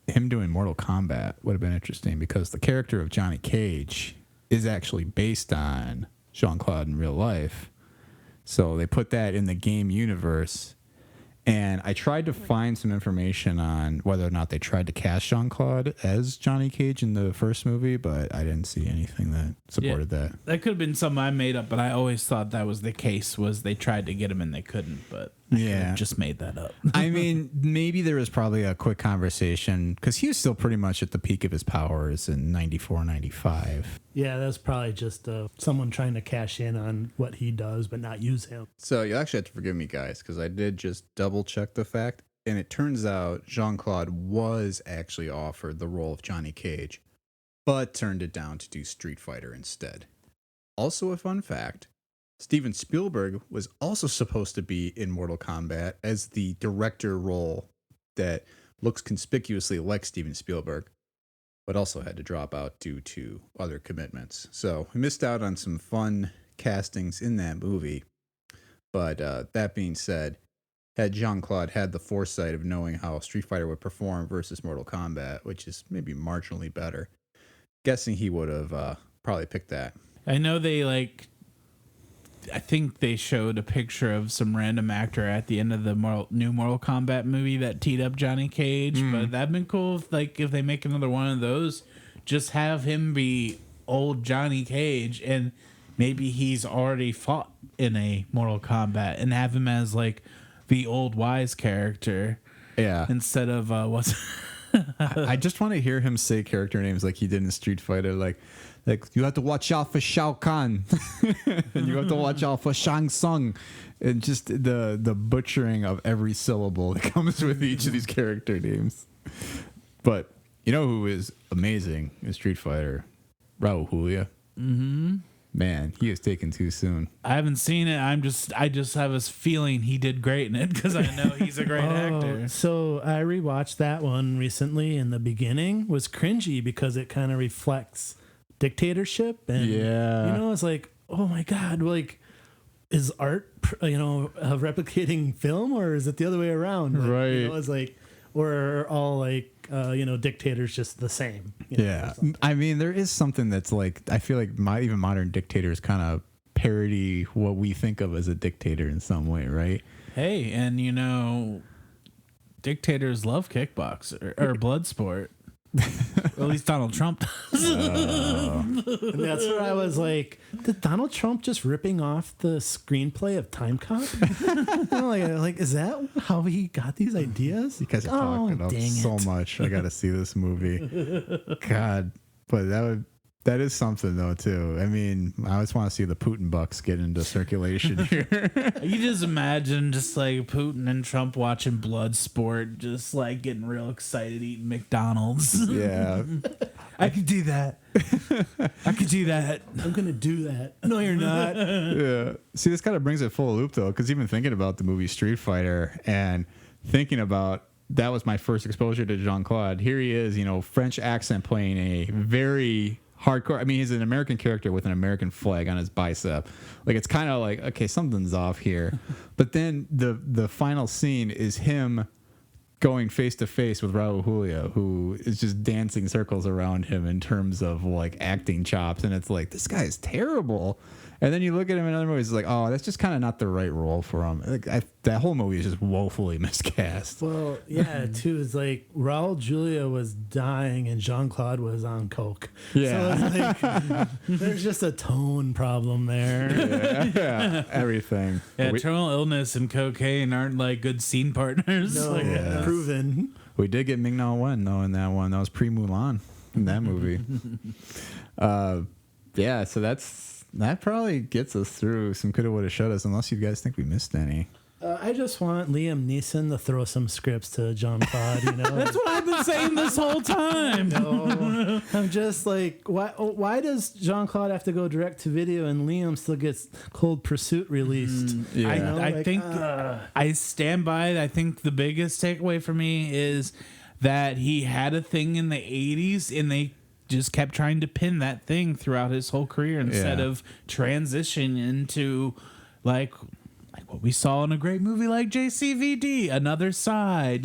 him doing Mortal Kombat would have been interesting, because the character of Johnny Cage is actually based on Jean-Claude in real life. So they put that in the game universe, And I tried to find some information on whether or not they tried to cast Jean-Claude as Johnny Cage in the first movie, but I didn't see anything that supported that. That could have been something I made up, but I always thought that was the case, was they tried to get him and they couldn't, but I could have just made that up. I mean, maybe there was probably a quick conversation because he was still pretty much at the peak of his powers in 94, 95. Yeah, that's probably just someone trying to cash in on what he does, but not use him. So you actually have to forgive me, guys, because I did just double check the fact. And it turns out Jean-Claude was actually offered the role of Johnny Cage, but turned it down to do Street Fighter instead. Also a fun fact, Steven Spielberg was also supposed to be in Mortal Kombat as the director role that looks conspicuously like Steven Spielberg, but also had to drop out due to other commitments. So we missed out on some fun castings in that movie. But that being said, had Jean-Claude had the foresight of knowing how Street Fighter would perform versus Mortal Kombat, which is maybe marginally better, guessing he would have probably picked that. I know I think they showed a picture of some random actor at the end of the new Mortal Kombat movie that teed up Johnny Cage, but that'd been cool if they make another one of those, just have him be old Johnny Cage and maybe he's already fought in a Mortal Kombat and have him as like the old wise character. Yeah. Instead of what's I just want to hear him say character names like he did in Street Fighter, like you have to watch out for Shao Kahn, and you have to watch out for Shang Tsung, and just the butchering of every syllable that comes with each of these character names. But you know who is amazing in Street Fighter? Raul Julia. Mm-hmm. Man, he is taken too soon. I haven't seen it. I just have this feeling he did great in it because I know he's a great actor. So I rewatched that one recently, and the beginning was cringy because it kind of reflects dictatorship, and it's like, oh my god, like, is art replicating film, or is it the other way around? Like, right. It's like, or are all like dictators just the same? I mean, there is something that's like, I feel like even modern dictators kind of parody what we think of as a dictator in some way, right? Hey, and dictators love kickbox or blood sport. At least Donald Trump does. And that's where I was like, did Donald Trump just ripping off the screenplay of Time Cop? like, is that how he got these ideas? You guys are talking about so much. I got to see this movie. God, but that is something though too. I mean, I just want to see the Putin bucks get into circulation here. You just imagine just like Putin and Trump watching blood sport, just like getting real excited eating McDonald's. Yeah. I could do that. I could do that. I'm gonna do that. No, you're not. Yeah. See, this kind of brings it full loop though, because even thinking about the movie Street Fighter and thinking about that was my first exposure to Jean-Claude. Here he is, French accent playing a very hardcore. I mean, he's an American character with an American flag on his bicep. Like, it's kind of like, okay, something's off here. But then the final scene is him going face to face with Raul Julia, who is just dancing circles around him in terms of like acting chops, and it's like, this guy is terrible. And then you look at him in other movies, it's like, oh, that's just kind of not the right role for him. Like, that whole movie is just woefully miscast. Well, yeah, too. It's like Raul Julia was dying and Jean-Claude was on coke. Yeah. So it's like, there's just a tone problem there. Yeah, everything. Yeah, terminal illness and cocaine aren't like good scene partners. No, proven. We did get Ming-Na Wen though in that one. That was pre-Mulan in that movie. Yeah, so that probably gets us through some coulda, woulda, shouldas, unless you guys think we missed any. I just want Liam Neeson to throw some scripts to Jean-Claude, That's what I've been saying this whole time. No, I'm just like, why does Jean-Claude have to go direct to video and Liam still gets Cold Pursuit released? Yeah. I think I stand by it. I think the biggest takeaway for me is that he had a thing in the 80s and they just kept trying to pin that thing throughout his whole career instead of transition into like what we saw in a great movie like JCVD, Another Side,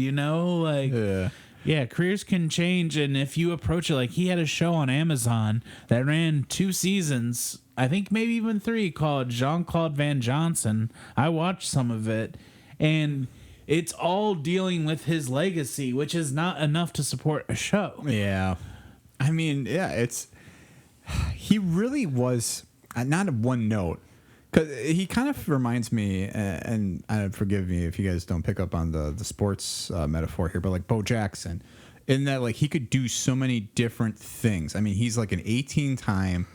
careers can change. And if you approach it, like he had a show on Amazon that ran 2 seasons, I think maybe even 3, called Jean-Claude Van Johnson. I watched some of it, and it's all dealing with his legacy, which is not enough to support a show. Yeah. I mean, yeah, he really was not a one note. Because he kind of reminds me, and forgive me if you guys don't pick up on the sports metaphor here, but like Bo Jackson, in that like he could do so many different things. I mean, he's like an 18-time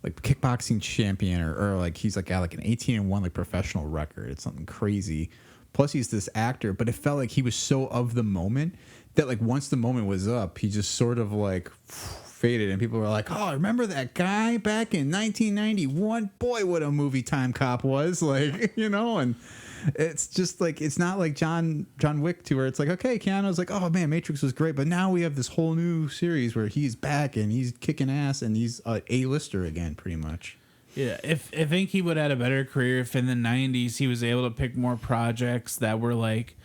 like kickboxing champion, or like he's like got like an 18-1 like professional record. It's something crazy. Plus he's this actor, but it felt like he was so of the moment that like once the moment was up, he just sort of like faded, and people were like, "Oh, remember that guy back in 1991? Boy, what a movie Time Cop was!" Like, you know, and it's just like it's not like John Wick 2, where it's like, okay, Keanu's like, "Oh man, Matrix was great," but now we have this whole new series where he's back and he's kicking ass and he's a A-lister again, pretty much. Yeah, if I think he would have had a better career if in the 90s he was able to pick more projects that were like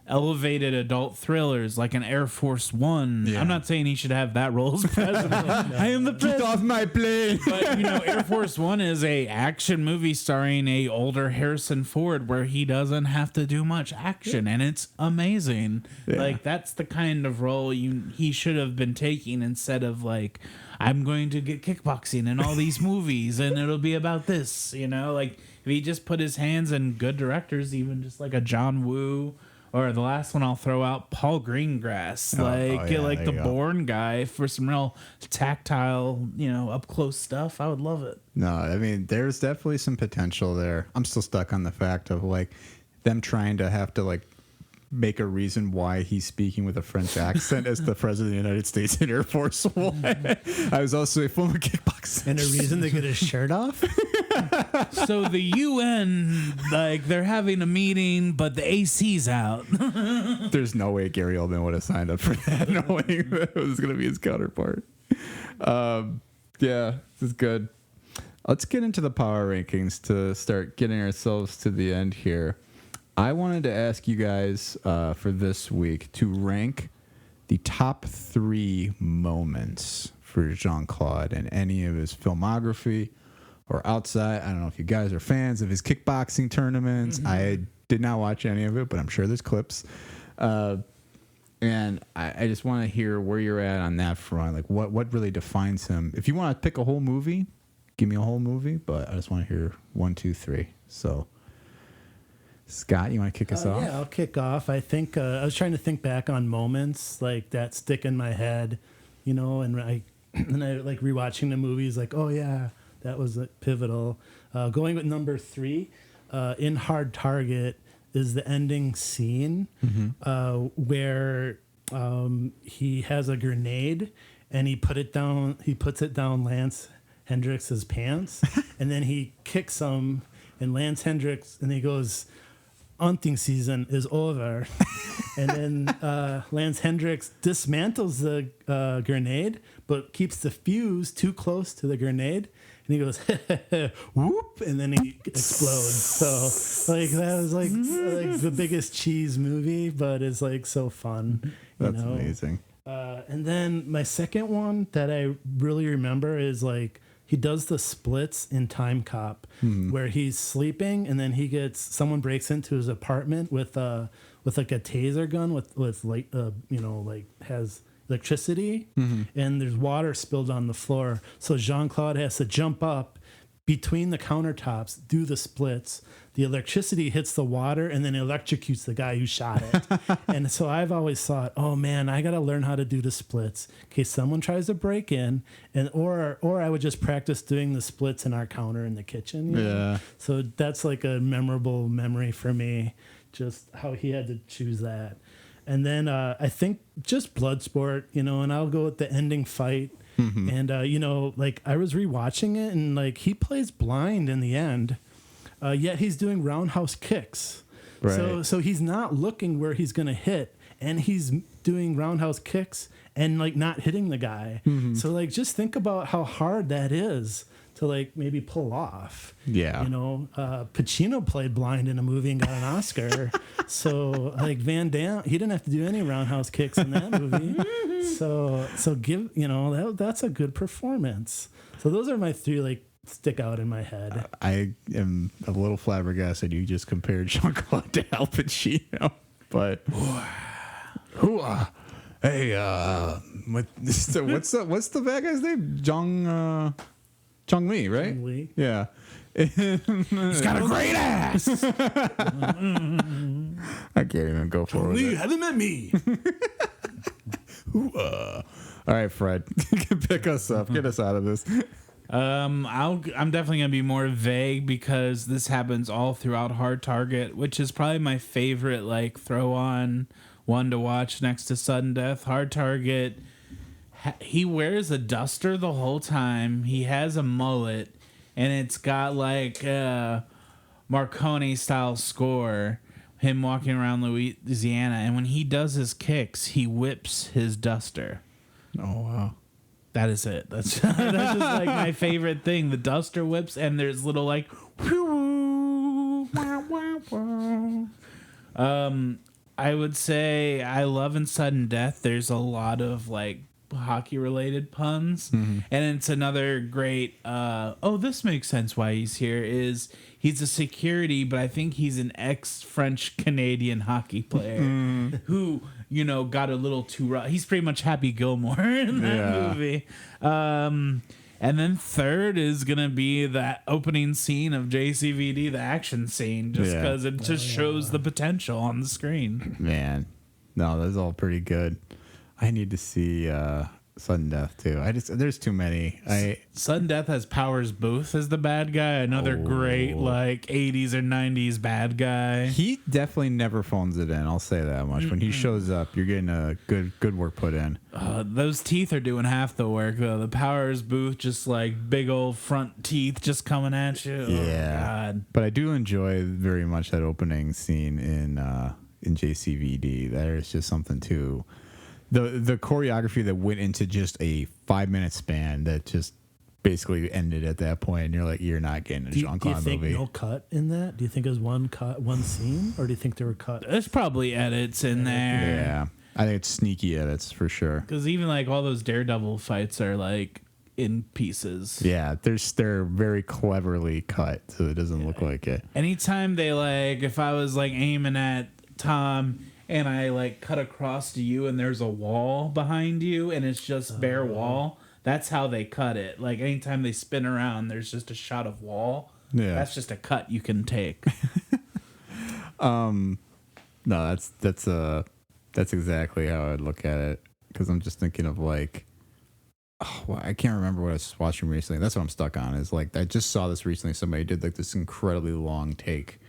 elevated adult thrillers like an Air Force One. Yeah. I'm not saying he should have that role as president. I am the president. Get off my plane. But you know, Air Force One is a action movie starring a older Harrison Ford where he doesn't have to do much action, and it's amazing. Yeah. Like that's the kind of role he should have been taking instead of like, I'm going to get kickboxing in all these movies and it'll be about this, you know? Like if he just put his hands in good directors, even just like a John Woo. Or the last one I'll throw out, Paul Greengrass, get like the Bourne guy for some real tactile, you know, up close stuff. I would love it. No, I mean, there's definitely some potential there. I'm still stuck on the fact of like them trying to have to like make a reason why he's speaking with a French accent as the president of the United States in Air Force One. I was also a former kickboxer. And a reason to get his shirt off? So the UN, like, they're having a meeting, but the AC's out. There's no way Gary Oldman would have signed up for that, knowing that it was going to be his counterpart. Yeah, this is good. Let's get into the power rankings to start getting ourselves to the end here. I wanted to ask you guys for this week to rank the top 3 moments for Jean-Claude in any of his filmography or outside. I don't know if you guys are fans of his kickboxing tournaments. Mm-hmm. I did not watch any of it, but I'm sure there's clips. And I just want to hear where you're at on that front. Like what really defines him? If you want to pick a whole movie, give me a whole movie, but I just want to hear 1, 2, 3. So Scott, you want to kick us off? Yeah, I'll kick off. I think I was trying to think back on moments like that stick in my head, you know, and I like rewatching the movies like, oh yeah, that was pivotal. Going with number 3, in Hard Target is the ending scene where he has a grenade and he puts it down Lance Hendricks' pants and then he kicks him and Lance Hendricks and he goes, hunting season is over. And then Lance Hendricks dismantles the grenade, but keeps the fuse too close to the grenade. And he goes, whoop, and then he explodes. So, like, that was like the biggest cheese movie, but it's like so fun. That's amazing. And then my second one that I really remember is like, he does the splits in Time Cop where he's sleeping and then someone breaks into his apartment with like a taser gun with like like has electricity and there's water spilled on the floor. So Jean-Claude has to jump up between the countertops, do the splits. The electricity hits the water and then electrocutes the guy who shot it. And so I've always thought, oh man, I got to learn how to do the splits in case someone tries to break in, and or I would just practice doing the splits in our counter in the kitchen. You know? So that's like a memorable memory for me, just how he had to choose that. And then I think just Bloodsport, you know, and I'll go with the ending fight. And, like I was rewatching it and like he plays blind in the end. Yet he's doing roundhouse kicks. Right. So he's not looking where he's going to hit, and he's doing roundhouse kicks and like not hitting the guy. So like just think about how hard that is to like maybe pull off. Yeah. You know, Pacino played blind in a movie and got an Oscar. So like Van Damme, he didn't have to do any roundhouse kicks in that movie. So give, you know, that's a good performance. So those are my 3 like stick out in my head. I am a little flabbergasted you just compared Jean-Claude to Al Pacino. But hey, what's the bad guy's name? Chong Li, right? Chong Li. Yeah. He's got a great ass. I can't even go forward. You haven't met me. All right, Fred, pick us up. Get us out of this. I'm definitely gonna be more vague because this happens all throughout Hard Target, which is probably my favorite like throw on one to watch next to Sudden Death. Hard Target, he wears a duster the whole time. He has a mullet, and it's got like a Marconi style score. Him walking around Louisiana, and when he does his kicks, he whips his duster. Oh wow. That is it. That's just like my favorite thing. The duster whips, and there's little like. I would say I love in Sudden Death. There's a lot of like hockey related puns, and it's another great. This makes sense why he's here. Is he's a security, but I think he's an ex-French Canadian hockey player who, got a little too rough. He's pretty much Happy Gilmore in that movie. And then third is going to be that opening scene of Jcvd, the action scene, just because it just shows the potential on the screen. Man, no, that's all pretty good. I need to see Sudden Death too. There's too many. Sudden Death has Powers Booth as the bad guy. Another great like 80s or 90s bad guy. He definitely never phones it in. I'll say that much. When he shows up, you're getting a good work put in. Those teeth are doing half the work though. The Powers Booth just like big old front teeth just coming at you. Yeah. Oh, God. But I do enjoy very much that opening scene in Jcvd. There's just something to the choreography that went into just a 5-minute span that just basically ended at that point, and you're like, you're not getting a Jean-Claude movie. Do you think no cut in that? Do you think it was one scene, or do you think there were cuts? There's probably edits in there. Yeah, I think it's sneaky edits for sure. Because even like all those Daredevil fights are like in pieces. Yeah, they're very cleverly cut, so it doesn't look like it. Anytime they like, if I was like aiming at Tom and I like cut across to you and there's a wall behind you and it's just bare wall, that's how they cut it. Like anytime they spin around, there's just a shot of wall. Yeah, that's just a cut you can take. No, that's exactly how I'd look at it, because I'm just thinking of like, I can't remember what I was watching recently. That's what I'm stuck on. Is like, I just saw this recently. Somebody did like this incredibly long take.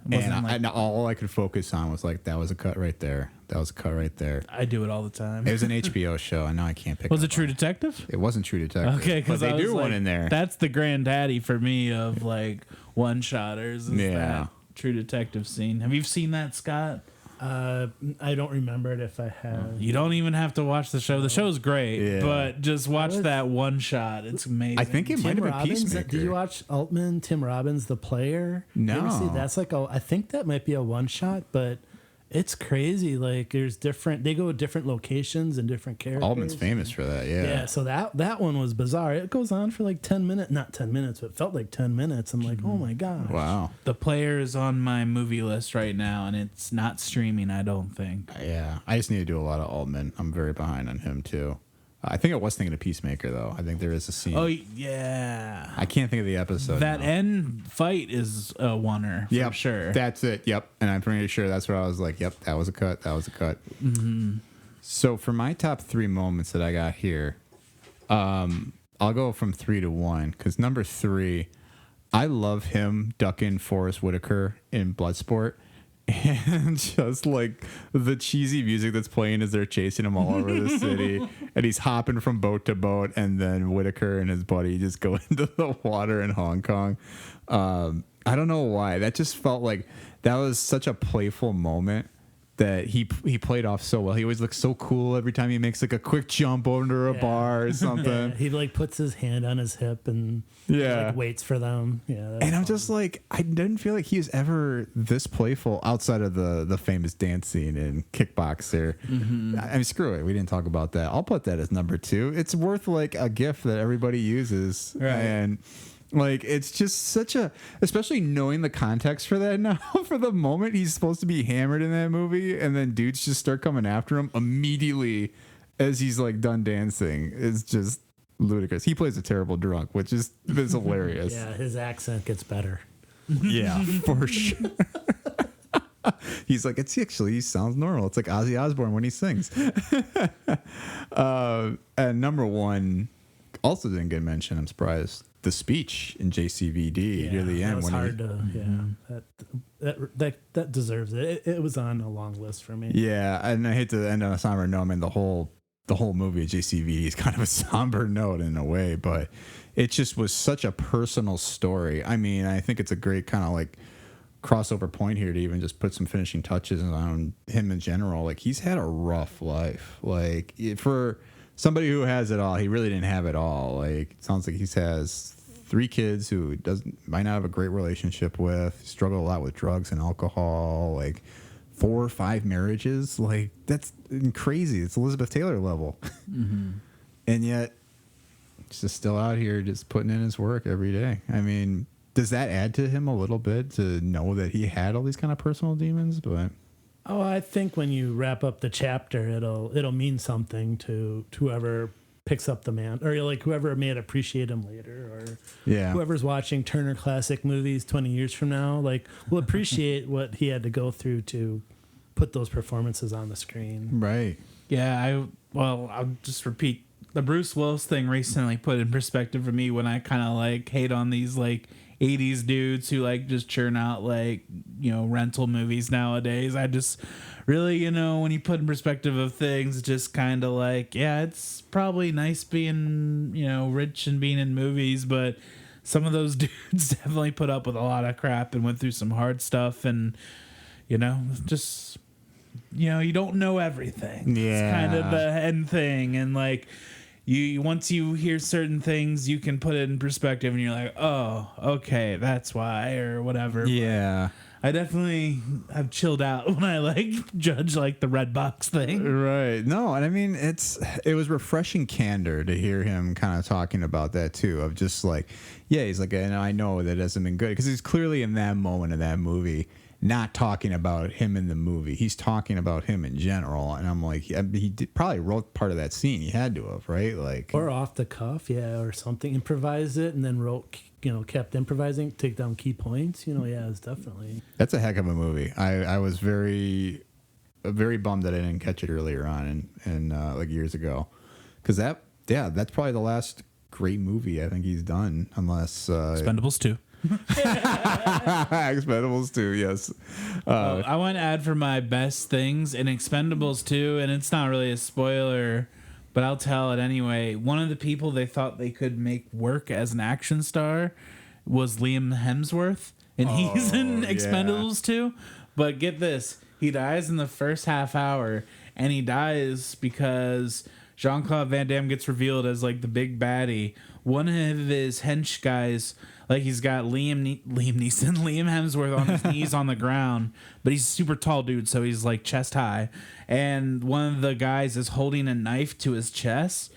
And all I could focus on was like, that was a cut right there. That was a cut right there. I do it all the time. It was an HBO show. I know I can't pick. Was it True Detective? It wasn't True Detective. Okay, because they do one in there. That's the granddaddy for me of like one-shotters. That True Detective scene. Have you seen that, Scott? I don't remember it if I have. You don't even have to watch the show. The show's great, but just watch that one shot. It's amazing. I think it might have been Peacemaker. Did you watch Altman, Tim Robbins, The Player? No. You ever see, that's like I think that might be a one shot, but it's crazy. Like there's they go to different locations and different characters. Altman's famous for that, yeah. Yeah, so that one was bizarre. It goes on for like 10 minutes. Not 10 minutes, but it felt like 10 minutes. I'm like, oh my gosh. Wow. The Player is on my movie list right now, and it's not streaming, I don't think. Yeah, I just need to do a lot of Altman. I'm very behind on him, too. I think I was thinking of Peacemaker, though. I think there is a scene. Oh, yeah. I can't think of the episode. That end fight is a oneer, for sure. That's it, yep. And I'm pretty sure that's where I was like, yep, that was a cut, that was a cut. Mm-hmm. So for my top 3 moments that I got here, I'll go from 3 to 1, because number 3, I love him ducking Forrest Whitaker in Bloodsport. And just like the cheesy music that's playing as they're chasing him all over the city, and he's hopping from boat to boat, and then Whitaker and his buddy just go into the water in Hong Kong. I don't know why. That just felt like that was such a playful moment that he played off so well. He always looks so cool every time he makes like a quick jump under a bar or something. He like puts his hand on his hip and like, waits for them. Yeah, and I'm just like, I didn't feel like he was ever this playful outside of the famous dance scene in Kickboxer. Mm-hmm. I mean, screw it. We didn't talk about that. I'll put that as number 2. It's worth like a GIF that everybody uses. Right. And Like, it's just such a, especially knowing the context for that now. For the moment he's supposed to be hammered in that movie, and then dudes just start coming after him immediately as he's like done dancing. It's just ludicrous. He plays a terrible drunk, which is hilarious. Yeah, his accent gets better. Yeah, for sure. He's like, he sounds normal. It's like Ozzy Osbourne when he sings. And number one also didn't get mentioned. I'm surprised. The speech in Jcvd near the end. That was hard to, that deserves it. It was on a long list for me. Yeah, and I hate to end on a somber note. I mean, the whole movie of Jcvd is kind of a somber note in a way, but it just was such a personal story. I mean, I think it's a great kind of like crossover point here to even just put some finishing touches on him in general. Like, he's had a rough life. Like, for somebody who has it all, he really didn't have it all. Like, it sounds like he has 3 kids who might not have a great relationship with, struggled a lot with drugs and alcohol, like 4 or 5 marriages. Like, that's crazy. It's Elizabeth Taylor level. Mm-hmm. And yet he's just still out here just putting in his work every day. I mean, does that add to him a little bit to know that he had all these kind of personal demons? But I think when you wrap up the chapter, it'll mean something to whoever picks up the man, or like whoever may appreciate him later, or whoever's watching Turner Classic Movies 20 years from now, like, will appreciate what he had to go through to put those performances on the screen. Right. Yeah, I'll just repeat the Bruce Willis thing recently put in perspective for me when I kind of like hate on these like 80s dudes who like just churn out like, rental movies nowadays. I just really, when you put in perspective of things, just kind of like, yeah, it's probably nice being, rich and being in movies, but some of those dudes definitely put up with a lot of crap and went through some hard stuff, and, just, you don't know everything. Yeah. It's kind of the end thing, and like, You once you hear certain things, you can put it in perspective, and you're like, oh, okay, that's why, or whatever. Yeah. But I definitely have chilled out when I like judge like the red box thing. Right. No, and I mean, it was refreshing candor to hear him kind of talking about that too, of just like, yeah, he's like, I know that hasn't been good, because he's clearly in that moment of that movie not talking about him in the movie. He's talking about him in general. And I'm like, he probably wrote part of that scene. He had to have, right? Like, or off the cuff, or something, improvise it, and then kept improvising, take down key points. It's definitely. That's a heck of a movie. I was very bummed that I didn't catch it earlier on and like years ago, because that's probably the last great movie I think he's done, unless Expendables 2. Expendables 2, yes. I want to add for my best things in Expendables 2, and it's not really a spoiler, but I'll tell it anyway. One of the people they thought they could make work as an action star was Liam Hemsworth, and he's in Expendables 2. But get this, he dies in the first half hour, and he dies because Jean-Claude Van Damme gets revealed as like the big baddie. One of his hench guys, like, he's got Liam Hemsworth on his knees on the ground, but he's a super tall dude, so he's like chest high. And one of the guys is holding a knife to his chest.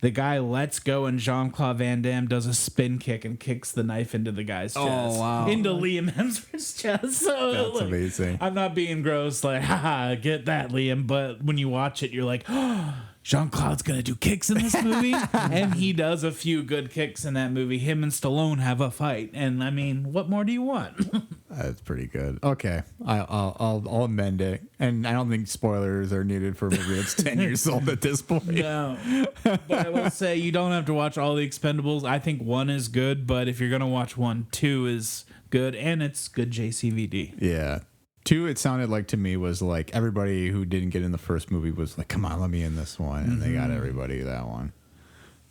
The guy lets go, and Jean-Claude Van Damme does a spin kick and kicks the knife into the guy's chest. Oh, wow. Into Liam Hemsworth's chest. So, That's amazing. I'm not being gross, like, haha, get that, Liam. But when you watch it, you're like, oh, Jean-Claude's going to do kicks in this movie? And he does a few good kicks in that movie. Him and Stallone have a fight. And, I mean, what more do you want? That's pretty good. Okay, I'll amend it. And I don't think spoilers are needed for a movie that's 10 years old at this point. No. But I will say, you don't have to watch all the Expendables. I think 1 is good, but if you're going to watch 1, 2 is good, and it's good Jcvd. Yeah. 2, it sounded like to me, was like everybody who didn't get in the first movie was like, come on, let me in this one. And they got everybody that one.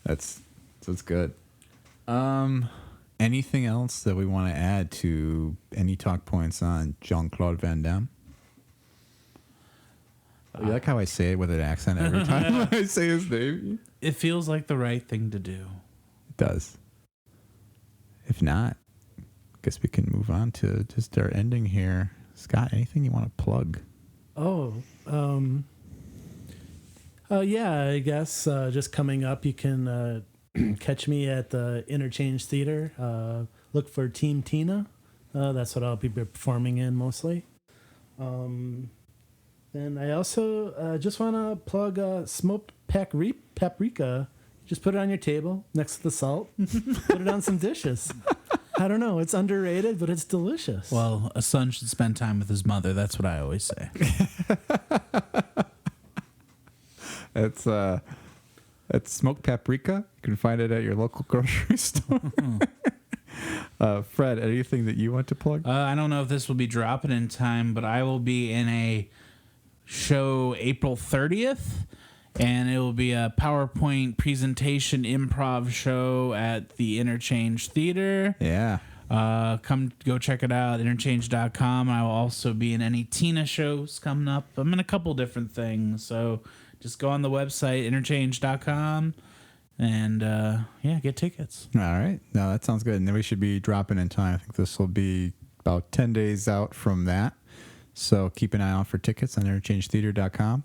That's good. Anything else that we want to add to any talk points on Jean-Claude Van Damme? You like how I say it with an accent every time I say his name? It feels like the right thing to do. It does. If not, I guess we can move on to just our ending here. Scott, anything you want to plug? Yeah, I guess just coming up, you can catch me at the Interchange Theater. Look for Team Tina. That's what I'll be performing in mostly. And I also just want to plug smoked paprika. Just put it on your table next to the salt. Put it on some dishes. I don't know. It's underrated, but it's delicious. Well, a son should spend time with his mother. That's what I always say. It's smoked paprika. You can find it at your local grocery store. Fred, anything that you want to plug? I don't know if this will be dropping in time, but I will be in a show April 30th, and it will be a PowerPoint presentation improv show at the Interchange Theater. Yeah. Come go check it out, interchange.com. I will also be in any Tina shows coming up. I'm in a couple different things, so just go on the website, interchange.com, and get tickets. All right. No, that sounds good. And then we should be dropping in time. I think this will be about 10 days out from that. So keep an eye out for tickets on interchangetheater.com.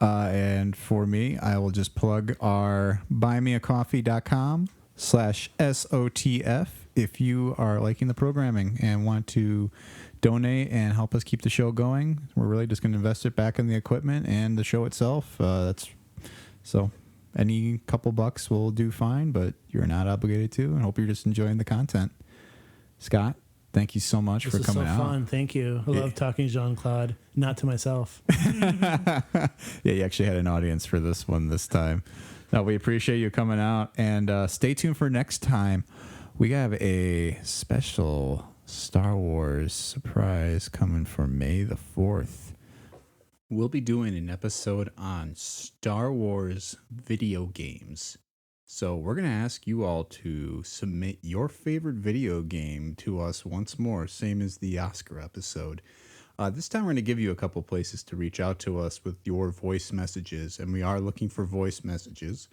And for me, I will just plug our buymeacoffee.com/SOTF if you are liking the programming and want to donate and help us keep the show going. We're really just going to invest it back in the equipment and the show itself. So any couple bucks will do fine, but you're not obligated to, and hope you're just enjoying the content. Scott, thank you so much for coming out. This is so fun. Thank you. I love talking to Jean-Claude, not to myself. Yeah, you actually had an audience for this one this time. No, we appreciate you coming out, and stay tuned for next time. We have a special Star Wars surprise coming for May the 4th. We'll be doing an episode on Star Wars video games. So we're going to ask you all to submit your favorite video game to us once more, same as the Oscar episode. This time we're going to give you a couple places to reach out to us with your voice messages, and we are looking for voice messages.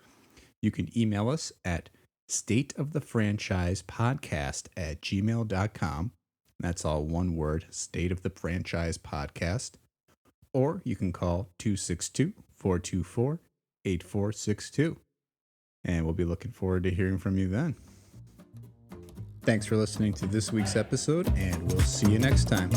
You can email us at stateofthefranchisepodcast@gmail.com. That's all one word, stateofthefranchisepodcast. Or you can call 262-424-8462. And we'll be looking forward to hearing from you then. Thanks for listening to this week's episode, and we'll see you next time.